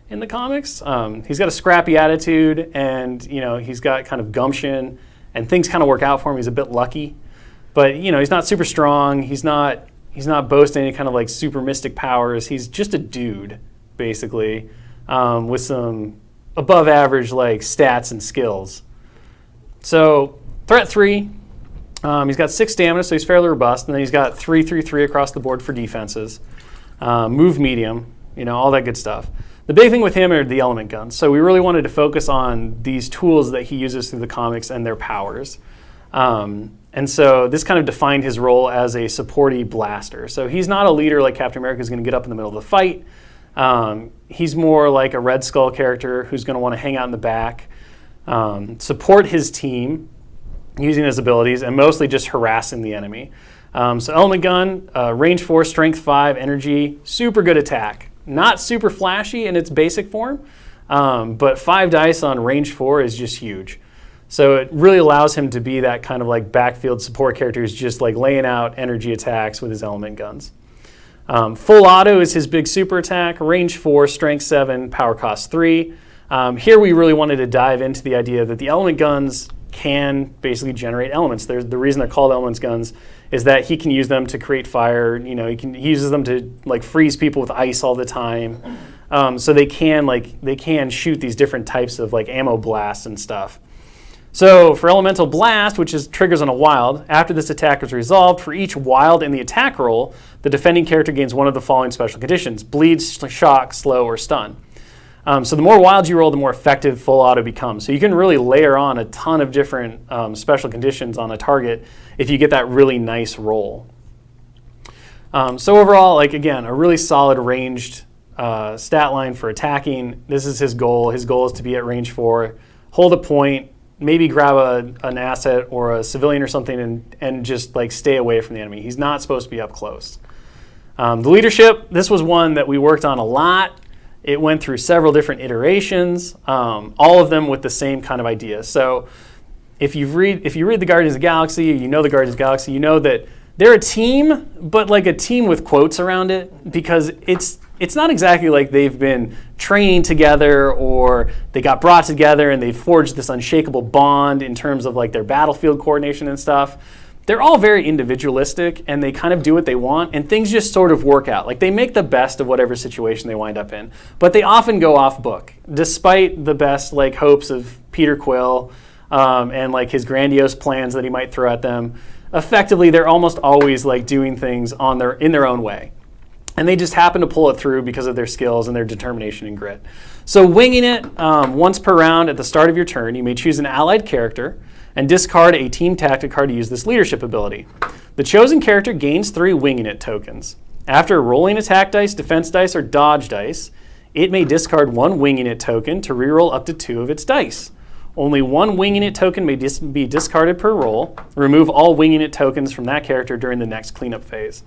in the comics. He's got a scrappy attitude and, he's got kind of gumption and things kind of work out for him. He's a bit lucky. But, he's not super strong. He's not boasting any kind of like super mystic powers. He's just a dude, basically, with some above average like stats and skills. So threat 3, he's got 6 stamina, so he's fairly robust, and then he's got 3/3/3 across the board for defenses. Move medium, all that good stuff. The big thing with him are the element guns. So we really wanted to focus on these tools that he uses through the comics and their powers. And so this kind of defined his role as a supporty blaster. So he's not a leader like Captain America who's going to get up in the middle of the fight. He's more like a Red Skull character who's going to want to hang out in the back, support his team using his abilities, and mostly just harassing the enemy. So element gun, range 4, strength 5, energy, super good attack. Not super flashy in its basic form, but 5 dice on range 4 is just huge. So it really allows him to be that kind of like backfield support character who's just like laying out energy attacks with his element guns. Full auto is his big super attack, range 4, strength 7, power cost 3. Here we really wanted to dive into the idea that the element guns can basically generate elements. The reason they're called elements guns is that he can use them to create fire. You know, he uses them to like freeze people with ice all the time. So they can shoot these different types of like ammo blasts and stuff. So for Elemental Blast, which is triggers on a wild, after this attack is resolved, for each wild in the attack roll, the defending character gains one of the following special conditions: bleed, shock, slow, or stun. So the more wilds you roll, the more effective full auto becomes. So you can really layer on a ton of different special conditions on a target if you get that really nice roll. So overall, like again, a really solid ranged stat line for attacking. This is his goal. His goal is to be at range 4, hold a point, maybe grab an asset or a civilian or something and just like stay away from the enemy. He's not supposed to be up close. The leadership, this was one that we worked on a lot. It went through several different iterations, all of them with the same kind of idea. So if you read the Guardians of the Galaxy, you know the Guardians of the Galaxy, you know that they're a team, but like a team with quotes around it, because it's not exactly like they've been training together or they got brought together and they've forged this unshakable bond in terms of like their battlefield coordination and stuff. They're all very individualistic and they kind of do what they want and things just sort of work out. Like they make the best of whatever situation they wind up in, but they often go off book despite the best like hopes of Peter Quill and like his grandiose plans that he might throw at them. Effectively, they're almost always like doing things in their own way. And they just happen to pull it through because of their skills and their determination and grit. So winging it, once per round at the start of your turn, you may choose an allied character and discard a team tactic card to use this leadership ability. The chosen character gains 3 winging it tokens. After rolling attack dice, defense dice, or dodge dice, it may discard 1 winging it token to reroll up to 2 of its dice. Only 1 winging it token may be discarded per roll. Remove all winging it tokens from that character during the next cleanup phase.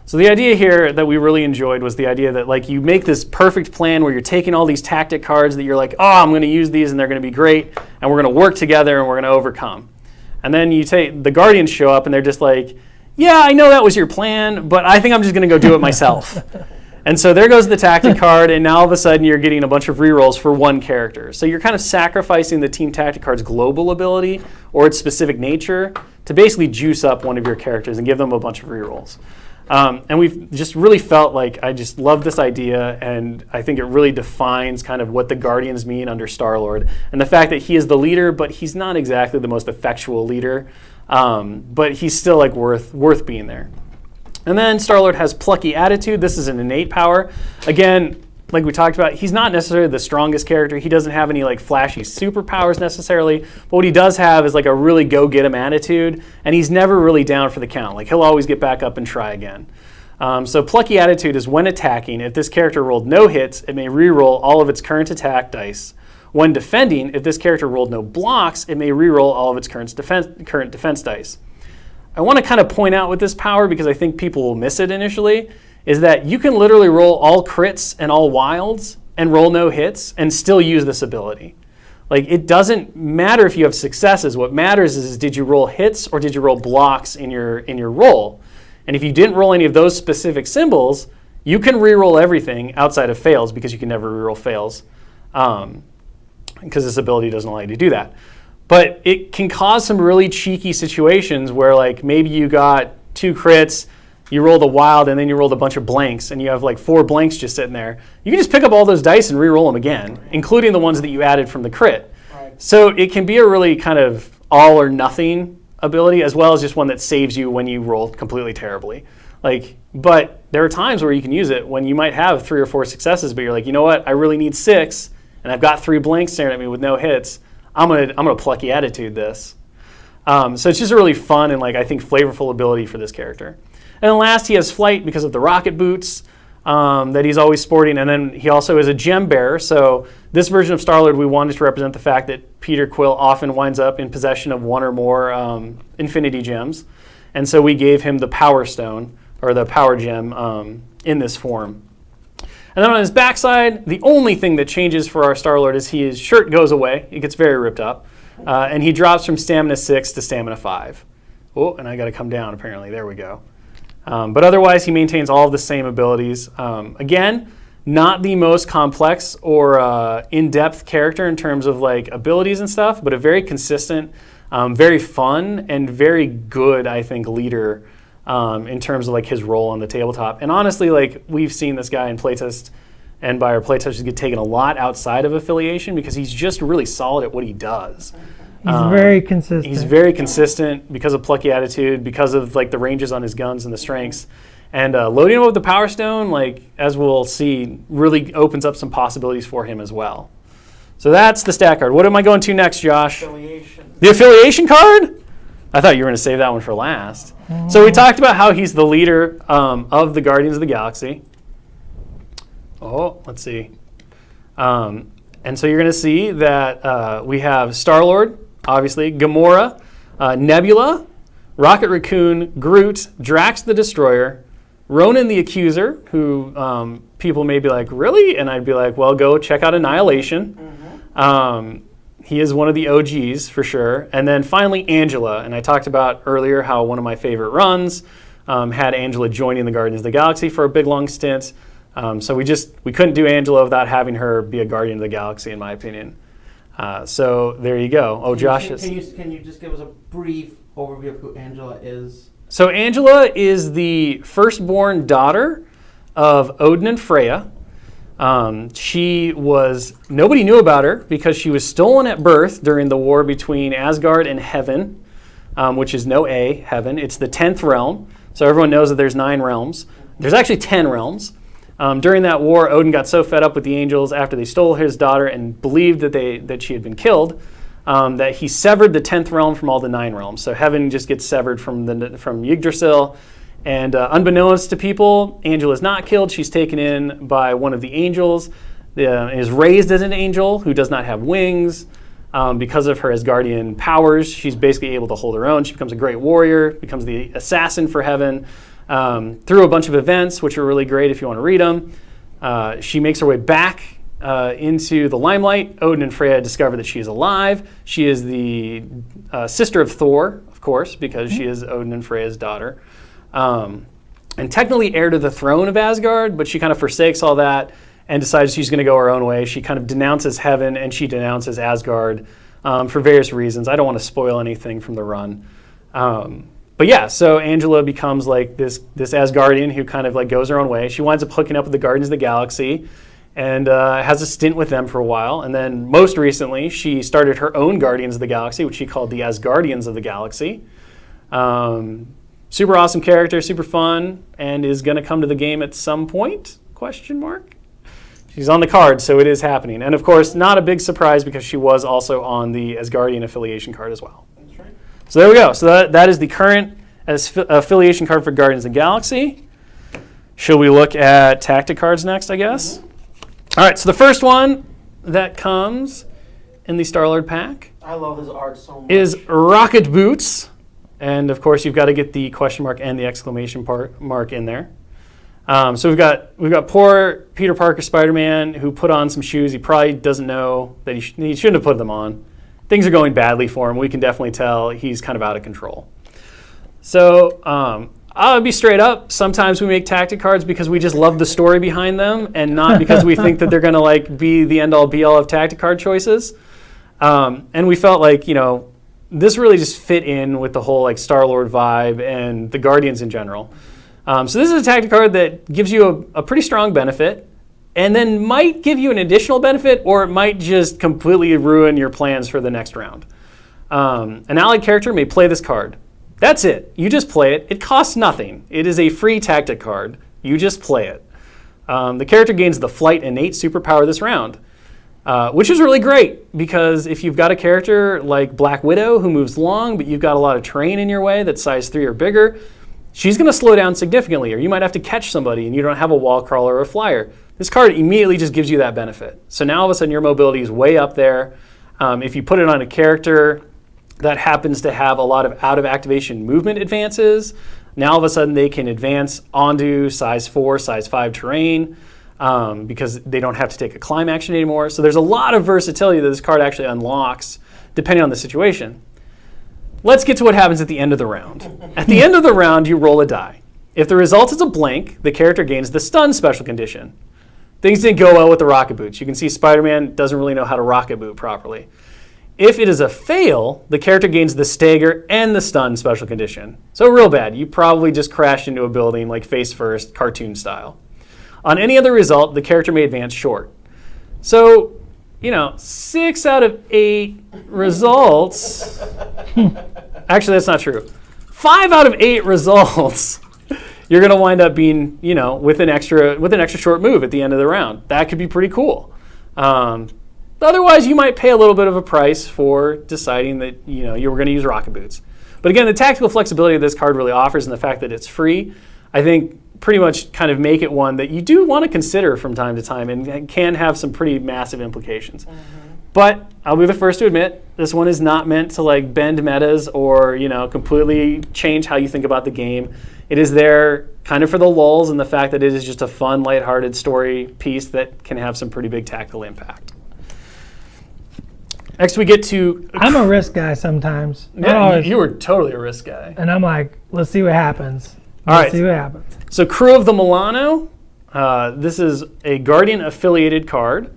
So the idea here that we really enjoyed was the idea that like you make this perfect plan where you're taking all these tactic cards that you're like, oh, I'm going to use these and they're going to be great and we're going to work together and we're going to overcome. And then you take the Guardians show up and they're just like, yeah, I know that was your plan, but I think I'm just going to go do it myself. And so there goes the tactic card, and now all of a sudden you're getting a bunch of rerolls for one character. So you're kind of sacrificing the team tactic card's global ability or its specific nature to basically juice up one of your characters and give them a bunch of rerolls. And we've just really felt like I just love this idea, and I think it really defines kind of what the Guardians mean under Star-Lord, and the fact that he is the leader, but he's not exactly the most effectual leader, but he's still like worth being there. And then Star-Lord has Plucky Attitude. This is an innate power. Again, like we talked about, he's not necessarily the strongest character. He doesn't have any like flashy superpowers necessarily, but what he does have is like a really go-get-him attitude, and he's never really down for the count. Like he'll always get back up and try again. So Plucky Attitude is when attacking, if this character rolled no hits, it may re-roll all of its current attack dice. When defending, if this character rolled no blocks, it may re-roll all of its current defense dice. I want to kind of point out with this power, because I think people will miss it initially, is that you can literally roll all crits and all wilds and roll no hits and still use this ability. Like it doesn't matter if you have successes. What matters is did you roll hits or did you roll blocks in your roll? And if you didn't roll any of those specific symbols, you can re-roll everything outside of fails, because you can never re-roll fails, because this ability doesn't allow you to do that. But it can cause some really cheeky situations where like maybe you got 2 crits, you rolled a wild, and then you rolled a bunch of blanks, and you have like 4 blanks just sitting there. You can just pick up all those dice and re-roll them again, including the ones that you added from the crit. Right. So it can be a really kind of all or nothing ability, as well as just one that saves you when you roll completely terribly. But there are times where you can use it when you might have 3 or 4 successes, but you're like, you know what, I really need 6, and I've got 3 blanks staring at me with no hits. I'm gonna Plucky Attitude this. So it's just a really fun and like I think flavorful ability for this character. And then last, he has Flight because of the rocket boots that he's always sporting, and then he also is a gem bearer. So this version of Star-Lord, we wanted to represent the fact that Peter Quill often winds up in possession of 1 or more Infinity Gems, and so we gave him the Power Stone, or the Power Gem, in this form. And then on his backside, the only thing that changes for our Star-Lord is his shirt goes away. It gets very ripped up. And he drops from Stamina 6 to Stamina 5. Oh, and I got to come down, apparently. There we go. But otherwise, he maintains all of the same abilities. Again, not the most complex or in-depth character in terms of like abilities and stuff, but a very consistent, very fun, and very good, I think, leader in terms of like his role on the tabletop. And honestly, like we've seen this guy in playtest and by our playtesters get taken a lot outside of Affiliation because he's just really solid at what he does. He's very consistent. He's very consistent because of plucky attitude, because of like the ranges on his guns and the strengths. And loading him with the Power Stone, like as we'll see, really opens up some possibilities for him as well. So that's the stat card. What am I going to next, Josh? Affiliation. The Affiliation card? I thought you were going to save that one for last. So we talked about how he's the leader of the Guardians of the Galaxy. Oh, let's see. And so you're going to see that we have Star-Lord, obviously, Gamora, Nebula, Rocket Raccoon, Groot, Drax the Destroyer, Ronan the Accuser, who people may be like, really? And I'd be like, well, go check out Annihilation. He is one of the OGs for sure. And then finally, Angela. And I talked about earlier how one of my favorite runs had Angela joining the Guardians of the Galaxy for a big, long stint. So we couldn't do Angela without having her be a Guardian of the Galaxy, in my opinion. So there you go. Oh, Josh is... Can you just give us a brief overview of who Angela is? So Angela is the firstborn daughter of Odin and Freya. Nobody knew about her because she was stolen at birth during the war between Asgard and Heaven, which is heaven. It's the 10th realm. So everyone knows that there's 9 realms. There's actually 10 realms. During that war, Odin got so fed up with the angels after they stole his daughter and believed that she had been killed, that he severed the 10th realm from all the 9 realms. So heaven just gets severed from Yggdrasil. And unbeknownst to people, Angela is not killed. She's taken in by one of the angels, is raised as an angel who does not have wings. Because of her Asgardian powers, she's basically able to hold her own. She becomes a great warrior, becomes the assassin for heaven. Through a bunch of events, which are really great if you want to read them. She makes her way back into the limelight. Odin and Freya discover that she is alive. She is the sister of Thor, of course, because she is Odin and Freya's daughter. And technically heir to the throne of Asgard, but she kind of forsakes all that and decides she's going to go her own way. She kind of denounces heaven and she denounces Asgard for various reasons. I don't want to spoil anything from the run. But yeah, so Angela becomes like this Asgardian who kind of like goes her own way. She winds up hooking up with the Guardians of the Galaxy and has a stint with them for a while. And then most recently, she started her own Guardians of the Galaxy, which she called the Asgardians of the Galaxy. Super awesome character, super fun, and is going to come to the game at some point, ? She's on the card, so it is happening. And of course, not a big surprise because she was also on the Asgardian Affiliation card as well. So there we go. So that is the current affiliation card for Guardians of the Galaxy. Should we look at tactic cards next, I guess? All right, so the first one that comes in the Star-Lord pack I love his art so much. is Rocket Boots. And of course, you've got to get the question mark and the exclamation mark in there. So we've got poor Peter Parker Spider-Man who put on some shoes. He probably doesn't know that he shouldn't have put them on. Things are going badly for him. We can definitely tell he's kind of out of control. So I'll be straight up. Sometimes we make tactic cards because we just love the story behind them and not because we think that they're going to like be the end all be all of tactic card choices. And we felt like, this really just fit in with the whole like Star-Lord vibe and the Guardians in general. So this is a tactic card that gives you a pretty strong benefit. And then might give you an additional benefit, or it might just completely ruin your plans for the next round. An allied character may play this card. That's it. You just play it. It costs nothing. It is a free tactic card. You just play it. The character gains the flight innate superpower this round, which is really great because if you've got a character like Black Widow who moves long, but you've got a lot of terrain in your way that's size 3 or bigger, she's going to slow down significantly, or you might have to catch somebody and you don't have a wall crawler or a flyer. This card immediately just gives you that benefit. So now all of a sudden your mobility is way up there. If you put it on a character that happens to have a lot of out of activation movement advances, now all of a sudden they can advance onto size 4, size 5 terrain because they don't have to take a climb action anymore. So there's a lot of versatility that this card actually unlocks depending on the situation. Let's get to what happens at the end of the round. At the end of the round, you roll a die. If the result is a blank, the character gains the stun special condition. Things didn't go well with the rocket boots. You can see Spider-Man doesn't really know how to rocket boot properly. If it is a fail, the character gains the stagger and the stun special condition. So real bad. You probably just crashed into a building like face first, cartoon style. On any other result, the character may advance short. So, 6 out of 8 results. Actually, that's not true. 5 out of 8 results, you're going to wind up being, with an extra short move at the end of the round. That could be pretty cool. Otherwise, you might pay a little bit of a price for deciding that you were going to use rocket boots. But again, the tactical flexibility that this card really offers and the fact that it's free, I think pretty much kind of make it one that you do want to consider from time to time and can have some pretty massive implications. But I'll be the first to admit, this one is not meant to like bend metas or completely change how you think about the game. It is there kind of for the lulls and the fact that it is just a fun, lighthearted story piece that can have some pretty big tactical impact. Next we get to... I'm a risk guy sometimes. Yeah, you were totally a risk guy. And I'm like, let's see what happens. All right. Let's see what happens. So Crew of the Milano, this is a Guardian affiliated card.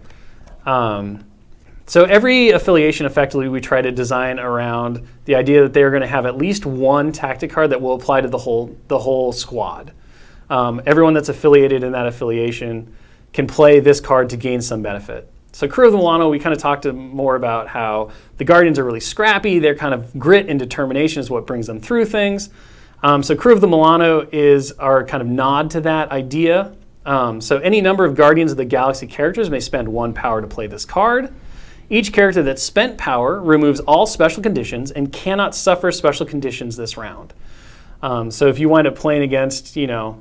So every affiliation, effectively, we try to design around the idea that they're going to have at least one tactic card that will apply to the whole squad. Everyone that's affiliated in that affiliation can play this card to gain some benefit. So Crew of the Milano, we kind of talked more about how the Guardians are really scrappy. Their kind of grit and determination is what brings them through things. So Crew of the Milano is our kind of nod to that idea. So any number of Guardians of the Galaxy characters may spend 1 power to play this card. Each character that spent power removes all special conditions and cannot suffer special conditions this round. So if you wind up playing against, an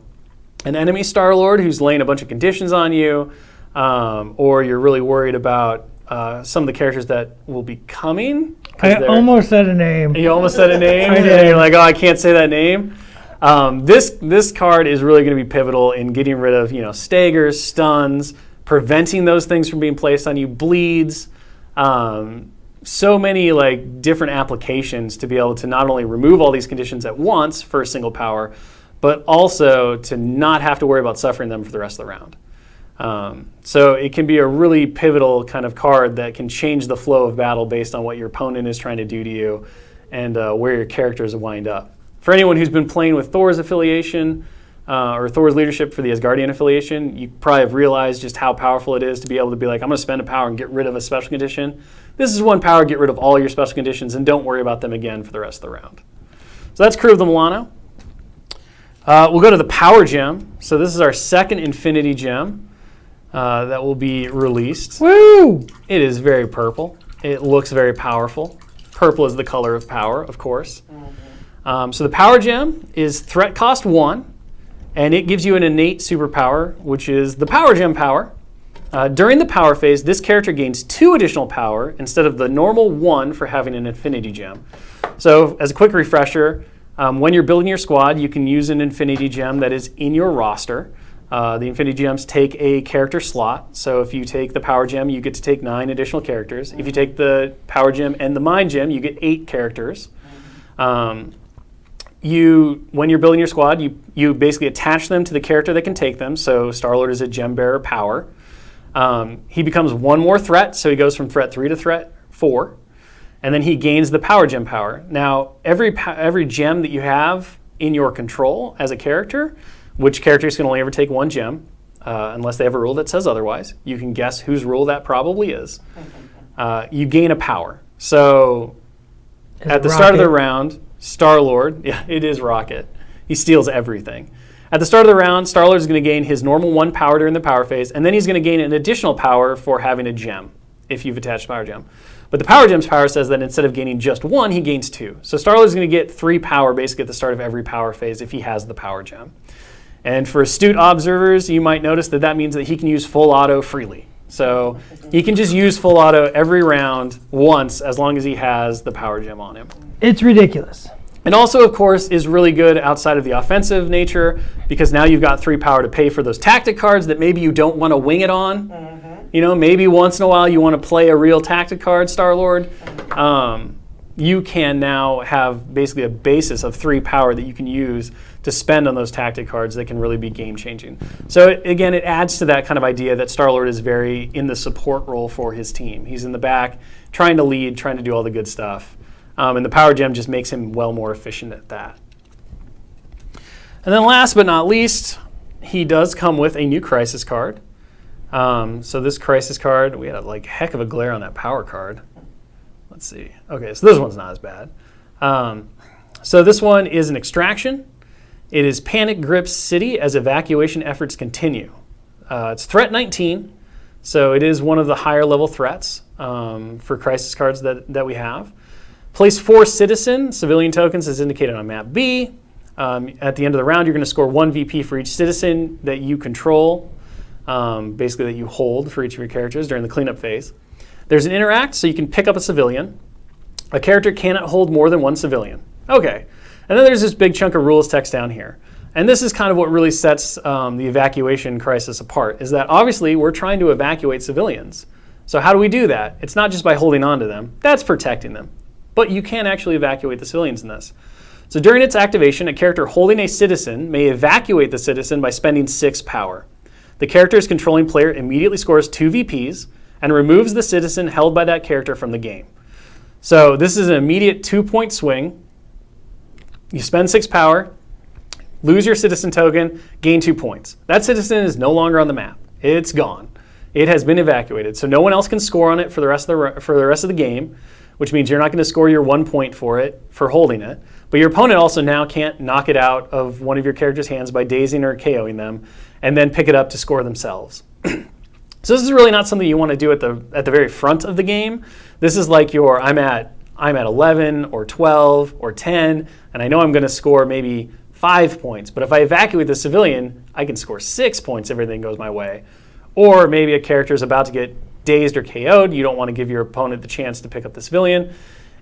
enemy Star-Lord who's laying a bunch of conditions on you, or you're really worried about some of the characters that will be coming. I almost said a name. You almost said a name? I did. And you're like, oh, I can't say that name. This card is really going to be pivotal in getting rid of, staggers, stuns, preventing those things from being placed on you, bleeds. So many different applications to be able to not only remove all these conditions at once for a single power, but also to not have to worry about suffering them for the rest of the round. So it can be a really pivotal kind of card that can change the flow of battle based on what your opponent is trying to do to you and where your characters wind up. For anyone who's been playing with Thor's affiliation or Thor's leadership for the Asgardian affiliation, you probably have realized just how powerful it is to be able to be like, I'm going to spend a power and get rid of a special condition. This is 1 power, get rid of all your special conditions, and don't worry about them again for the rest of the round. So that's Crew of the Milano. We'll go to the Power Gem. So this is our second Infinity Gem that will be released. Woo! It is very purple. It looks very powerful. Purple is the color of power, of course. So the Power Gem is threat cost 1, and it gives you an innate superpower, which is the Power Gem power. During the power phase, this character gains 2 additional power instead of the normal 1 for having an Infinity Gem. So as a quick refresher, when you're building your squad, you can use an Infinity Gem that is in your roster. The Infinity Gems take a character slot. So if you take the Power Gem, you get to take 9 additional characters. If you take the Power Gem and the Mind Gem, you get 8 characters. When you're building your squad, you basically attach them to the character that can take them. So Star-Lord is a Gem Bearer power. He becomes 1 more threat, so he goes from threat 3 to threat 4. And then he gains the Power Gem power. Now, every gem that you have in your control as a character, which characters can only ever take 1 gem, unless they have a rule that says otherwise. You can guess whose rule that probably is. You gain a power. So at the start of the round, Star-Lord, yeah, it is Rocket. He steals everything. At the start of the round, Star-Lord is going to gain his normal 1 power during the power phase, and then he's going to gain an additional power for having a gem, if you've attached Power Gem. But the Power Gem's power says that instead of gaining just 1, he gains 2. So Star-Lord is going to get 3 power basically at the start of every power phase if he has the Power Gem. And for astute observers, you might notice that means that he can use full auto freely. So he can just use full auto every round once as long as he has the Power Gem on him. It's ridiculous. And also, of course, is really good outside of the offensive nature because now you've got 3 power to pay for those tactic cards that maybe you don't want to wing it on. Maybe once in a while you want to play a real tactic card, Star-Lord. You can now have basically a basis of 3 power that you can use to spend on those tactic cards that can really be game changing. So again, it adds to that kind of idea that Star-Lord is very in the support role for his team. He's in the back, trying to lead, trying to do all the good stuff. And the Power Gem just makes him well more efficient at that. And then last but not least, he does come with a new Crisis card. So this Crisis card, we had a heck of a glare on that Power card. Let's see. Okay, so this one's not as bad. So this one is an extraction. It is Panic Grips City as evacuation efforts continue. It's threat 19, so it is one of the higher level threats for Crisis cards that we have. Place 4 civilian tokens as indicated on map B. At the end of the round, you're going to score 1 VP for each citizen that you control, basically that you hold for each of your characters during the cleanup phase. There's an interact, so you can pick up a civilian. A character cannot hold more than 1 civilian. Okay. And then there's this big chunk of rules text down here. And this is kind of what really sets the evacuation crisis apart, is that obviously we're trying to evacuate civilians. So how do we do that? It's not just by holding on to them. That's protecting them. But you can actually evacuate the civilians in this. So during its activation, a character holding a citizen may evacuate the citizen by spending 6 power. The character's controlling player immediately scores 2 VPs and removes the citizen held by that character from the game. So this is an immediate 2-point swing. You spend 6 power, lose your citizen token, gain 2 points. That citizen is no longer on the map. It's gone. It has been evacuated. So no one else can score on it for the rest of the game, which means you're not going to score your 1 point for it, for holding it. But your opponent also now can't knock it out of one of your character's hands by dazing or KOing them, and then pick it up to score themselves. So this is really not something you want to do at the very front of the game. This is like your I'm at 11 or 12 or 10, and I know I'm going to score maybe 5 points. But if I evacuate the civilian, I can score 6 points if everything goes my way. Or maybe a character is about to get dazed or KO'd. You don't want to give your opponent the chance to pick up the civilian,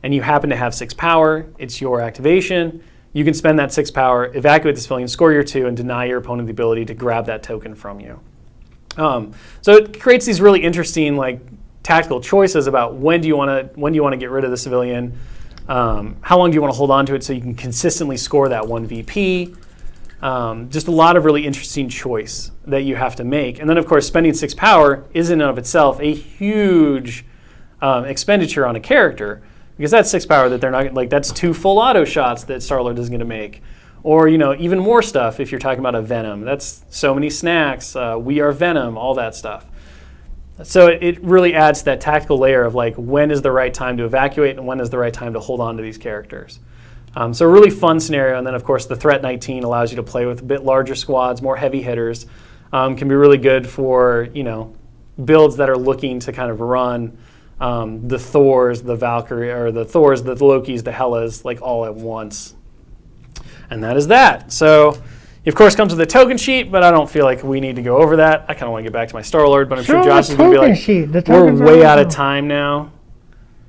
and you happen to have 6 power. It's your activation. You can spend that 6 power, evacuate the civilian, score your 2, and deny your opponent the ability to grab that token from you. So it creates these really interesting tactical choices about when do you want to get rid of the civilian, how long do you want to hold on to it so you can consistently score that 1 VP. Just a lot of really interesting choice that you have to make. And then, of course, spending 6 power is in and of itself a huge expenditure on a character, because that's 6 power that they're not that's 2 full auto shots that Star-Lord is going to make. Or even more stuff if you're talking about a Venom. That's so many snacks, we are Venom, all that stuff. So it really adds to that tactical layer of when is the right time to evacuate and when is the right time to hold on to these characters. So a really fun scenario. And then, of course, the Threat 19 allows you to play with a bit larger squads, more heavy hitters. Can be really good for builds that are looking to kind of run the Thors, the Valkyrie, or the Thors, the Lokis, the Hellas, all at once. And that is that. So, of course, comes with a token sheet, but I don't feel like we need to go over that. I kind of want to get back to my Star-Lord, but I'm sure Josh is going to be like, we're way out of time now.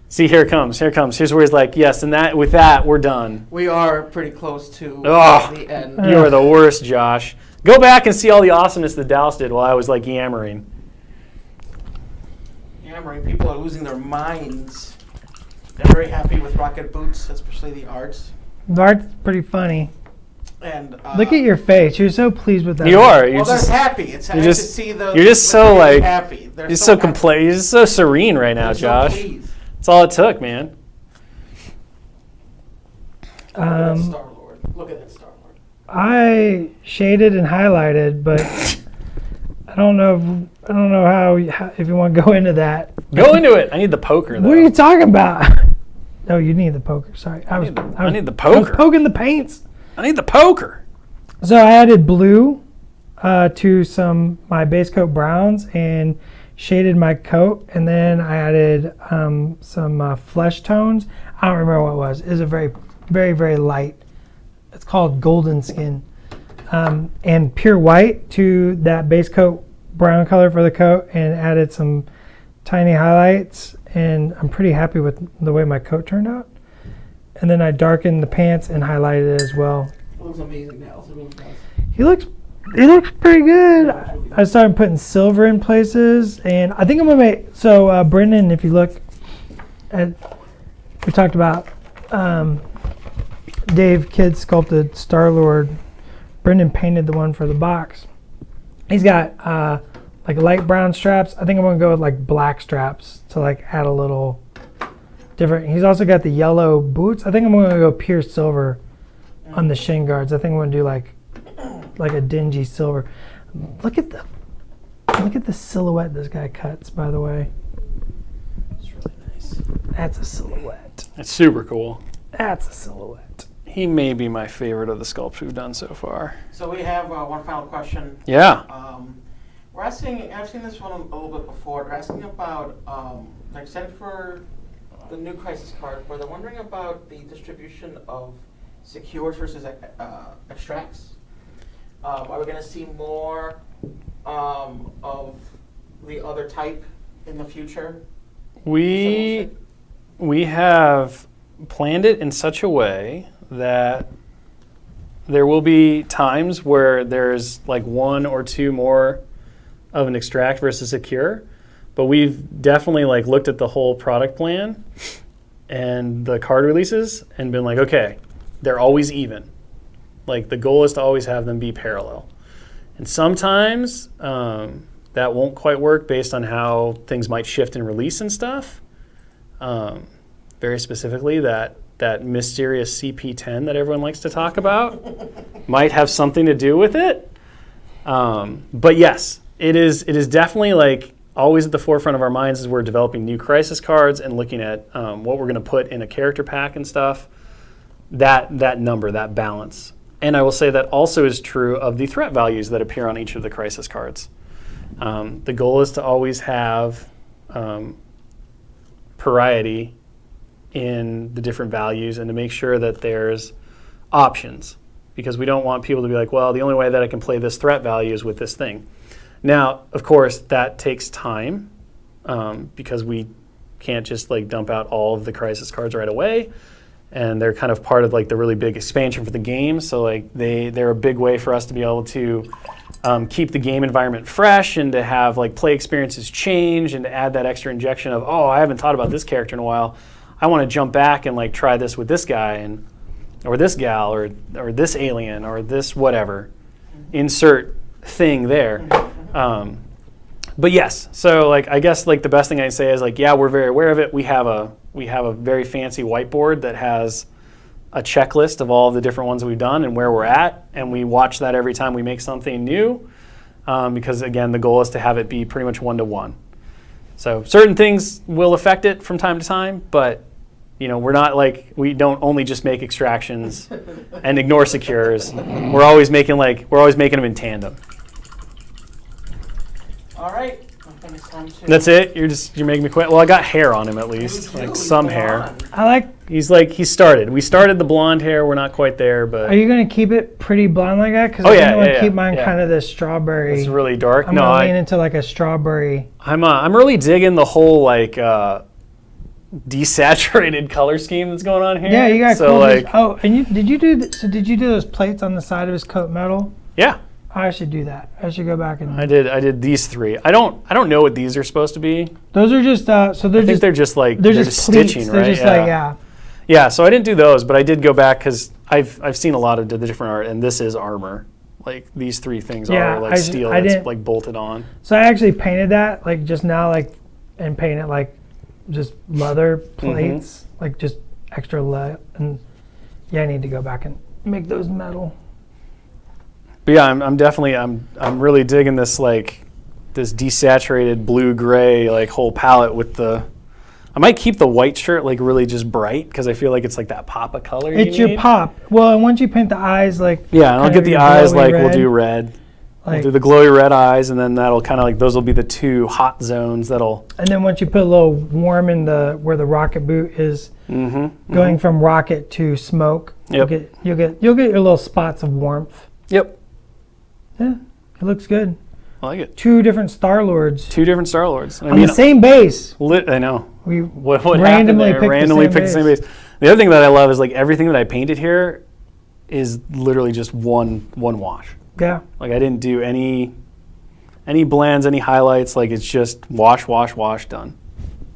See, here it comes. Here's where he's like, yes, and with that, we're done. We are pretty close to the end. You are the worst, Josh. Go back and see all the awesomeness that Dallas did while I was yammering. People are losing their minds. They're very happy with Rocket Boots, especially the arts. The art's pretty funny. And look at your face. You're so pleased with that. You are. They're happy. It's happy to see the. You're just so happy. You're so complete. You're just so serene right now, Josh. That's all it took, man. Look at that Star-Lord. Look at that Star-Lord. I shaded and highlighted, but I don't know how if you want to go into that. Go into it. I need the poker, though. What are you talking about? Oh, you need the poker. Sorry. I need the poker. I was poking the paints. I need the poker. So I added blue to my base coat browns and shaded my coat, and then I added some flesh tones. I don't remember what it was. It was a very, very, very light. It's called golden skin. And pure white to that base coat brown color for the coat, and added some tiny highlights, and I'm pretty happy with the way my coat turned out. And then I darkened the pants and highlighted it as well. It looks amazing now. It really does. He looks pretty good. I started putting silver in places, and I think I'm gonna make, so Brendan, if you look at, we talked about Dave Kidd sculpted Star-Lord Brendan painted the one for the box. He's got like light brown straps. I think I'm gonna go with like black straps to like add a little different. He's also got the yellow boots. I think I'm gonna go pure silver on the shin guards. I think I'm gonna do like a dingy silver. Look at the silhouette this guy cuts, by the way. It's really nice. That's a silhouette. It's super cool. That's a silhouette. He may be my favorite of the sculpts we've done so far. So we have one final question. Yeah. We're asking, I've seen this one a little bit before, they're asking about, like said for the new crisis card, where they're wondering about the distribution of secures versus extracts. Are we going to see more of the other type in the future? We have planned it in such a way that there will be times where there's like one or two more of an extract versus a cure, but we've definitely like looked at the whole product plan and the card releases and been like, okay, they're always even. Like the goal is to always have them be parallel. And sometimes that won't quite work based on how things might shift and release and stuff. Very specifically, that mysterious CP10 that everyone likes to talk about might have something to do with it. But yes, it is definitely like always at the forefront of our minds as we're developing new crisis cards and looking at what we're going to put in a character pack and stuff. That number, that balance. And I will say that also is true of the threat values that appear on each of the crisis cards. The goal is to always have variety in the different values and to make sure that there's options, because we don't want people to be like, well, the only way that I can play this threat value is with this thing. Now, of course, that takes time because we can't just like dump out all of the crisis cards right away. And they're kind of part of like the really big expansion for the game. So like they're a big way for us to be able to keep the game environment fresh and to have like play experiences change and to add that extra injection of, oh, I haven't thought about this character in a while. I want to jump back and like try this with this guy or this gal or this alien or this whatever. Insert thing there. But yes, so like I guess like the best thing I say is like, yeah, we're very aware of it. We have a very fancy whiteboard that has a checklist of all of the different ones we've done and where we're at, and we watch that every time we make something new, because again, the goal is to have it be pretty much one-to-one. So certain things will affect it from time to time, but we're not like, we don't only just make extractions and ignore secures. We're always making them in tandem. All right. I think it's time to. That's it? You're making me quit? Well, I got hair on him at least, like some hair. He started. We started the blonde hair. We're not quite there, but. Are you going to keep it pretty blonde like that? Because I want to keep mine kind of this strawberry. It's really dark. I'm going to lean into like a strawberry. I'm really digging the whole like desaturated color scheme that's going on here. Yeah, you got so cool. And did you do those plates on the side of his coat metal? Yeah. I should do that. I should go back and. I did these three. I don't know what these are supposed to be. Those are just they're just stitching, right? They're just yeah. Yeah. So I didn't do those, but I did go back because I've seen a lot of the different art, and this is armor. Like these three things are like steel that's like bolted on. So I actually painted that like just now, and painted like just leather plates, like just extra and I need to go back and make those metal. But yeah, I'm really digging this like this desaturated blue gray like whole palette with the. I might keep the white shirt like really just bright because I feel like it's like that pop of color. It's your pop. Well, and once you paint the eyes like. Yeah, and I'll get the eyes like red. We'll do red. We'll do the glowy red eyes, and then that'll kind of like those will be the two hot zones that'll. And then once you put a little warm in where the rocket boot is, going from rocket to smoke, you'll get your little spots of warmth. Yep. Yeah, it looks good. I like it. Two different Star-Lords. On the same base. I know. We what randomly picked the same base. The other thing that I love is like everything that I painted here is literally just one wash. Yeah. Like I didn't do any blends, any highlights. Like it's just wash, done.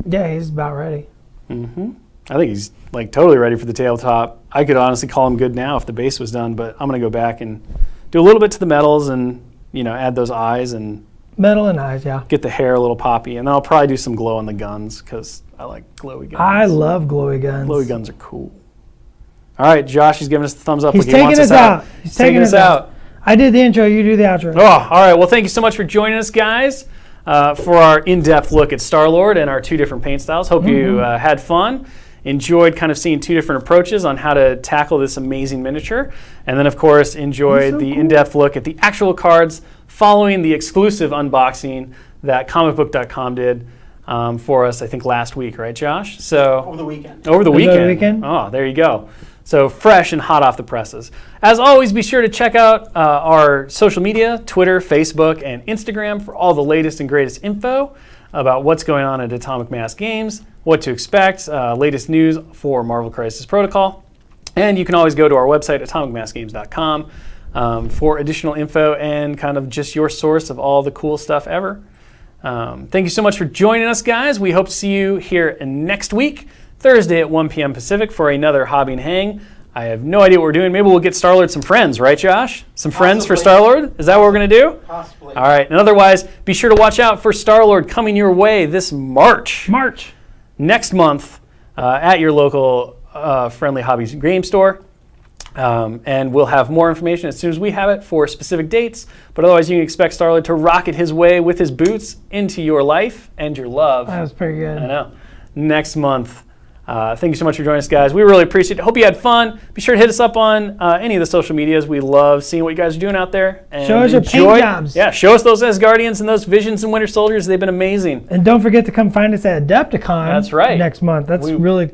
Yeah, he's about ready. I think he's like totally ready for the tabletop. I could honestly call him good now if the base was done, but I'm gonna go back and do a little bit to the metals and, add those eyes and Metal and eyes, yeah. get the hair a little poppy. And then I'll probably do some glow on the guns because I like glowy guns. I love glowy guns. Glowy guns are cool. All right, Josh is giving us the thumbs up. He's like he wants taking us out. He's taking us out. I did the intro, you do the outro. Oh, all right. Well, thank you so much for joining us, guys, for our in-depth look at Star-Lord and our 2 different paint styles. Hope you had fun, enjoyed kind of seeing 2 different approaches on how to tackle this amazing miniature, and then, of course, enjoyed the in-depth look at the actual cards following the exclusive unboxing that comicbook.com did for us, I think, last week, right, Josh? So Over the weekend. Over the weekend. weekend. Oh, there you go. So fresh and hot off the presses. As always, be sure to check out our social media, Twitter, Facebook, and Instagram for all the latest and greatest info about what's going on at Atomic Mass Games, what to expect, latest news for Marvel Crisis Protocol. And you can always go to our website, atomicmassgames.com, for additional info and kind of just your source of all the cool stuff ever. Thank you so much for joining us, guys. We hope to see you here next week, Thursday at 1 p.m. Pacific for another Hobby and Hang. I have no idea what we're doing. Maybe we'll get Star-Lord some friends, right, Josh? Some friends for Star-Lord? Is that what we're going to do? Possibly. All right. And otherwise, be sure to watch out for Star-Lord coming your way this March. Next month at your local friendly hobby game store. And we'll have more information as soon as we have it for specific dates. But otherwise, you can expect Star-Lord to rocket his way with his boots into your life and your love. That was pretty good. I know. Next month. Thank you so much for joining us, guys. We really appreciate it. Hope you had fun. Be sure to hit us up on any of the social medias. We love seeing what you guys are doing out there. And show us your paint jobs. Yeah, show us those Asgardians and those Visions and Winter Soldiers. They've been amazing. And don't forget to come find us at Adepticon. That's right. Next month. That's really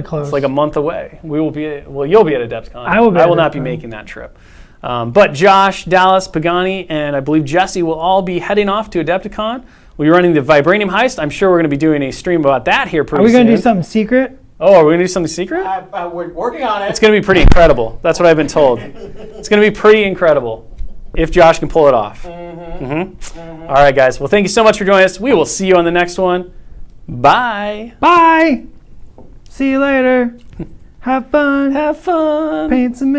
close. It's like a month away. We will be. Well, you'll be at Adepticon. I will be. I will not be making that trip. But Josh, Dallas, Pagani, and I believe Jesse will all be heading off to Adepticon. We'll be running the Vibranium Heist. I'm sure we're going to be doing a stream about that here pretty soon. Are we going to do something secret? Oh, are we going to do something secret? We're working on it. It's going to be pretty incredible. That's what I've been told. It's going to be pretty incredible if Josh can pull it off. All right, guys. Well, thank you so much for joining us. We will see you on the next one. Bye. Bye. See you later. Have fun. Have fun. Paint some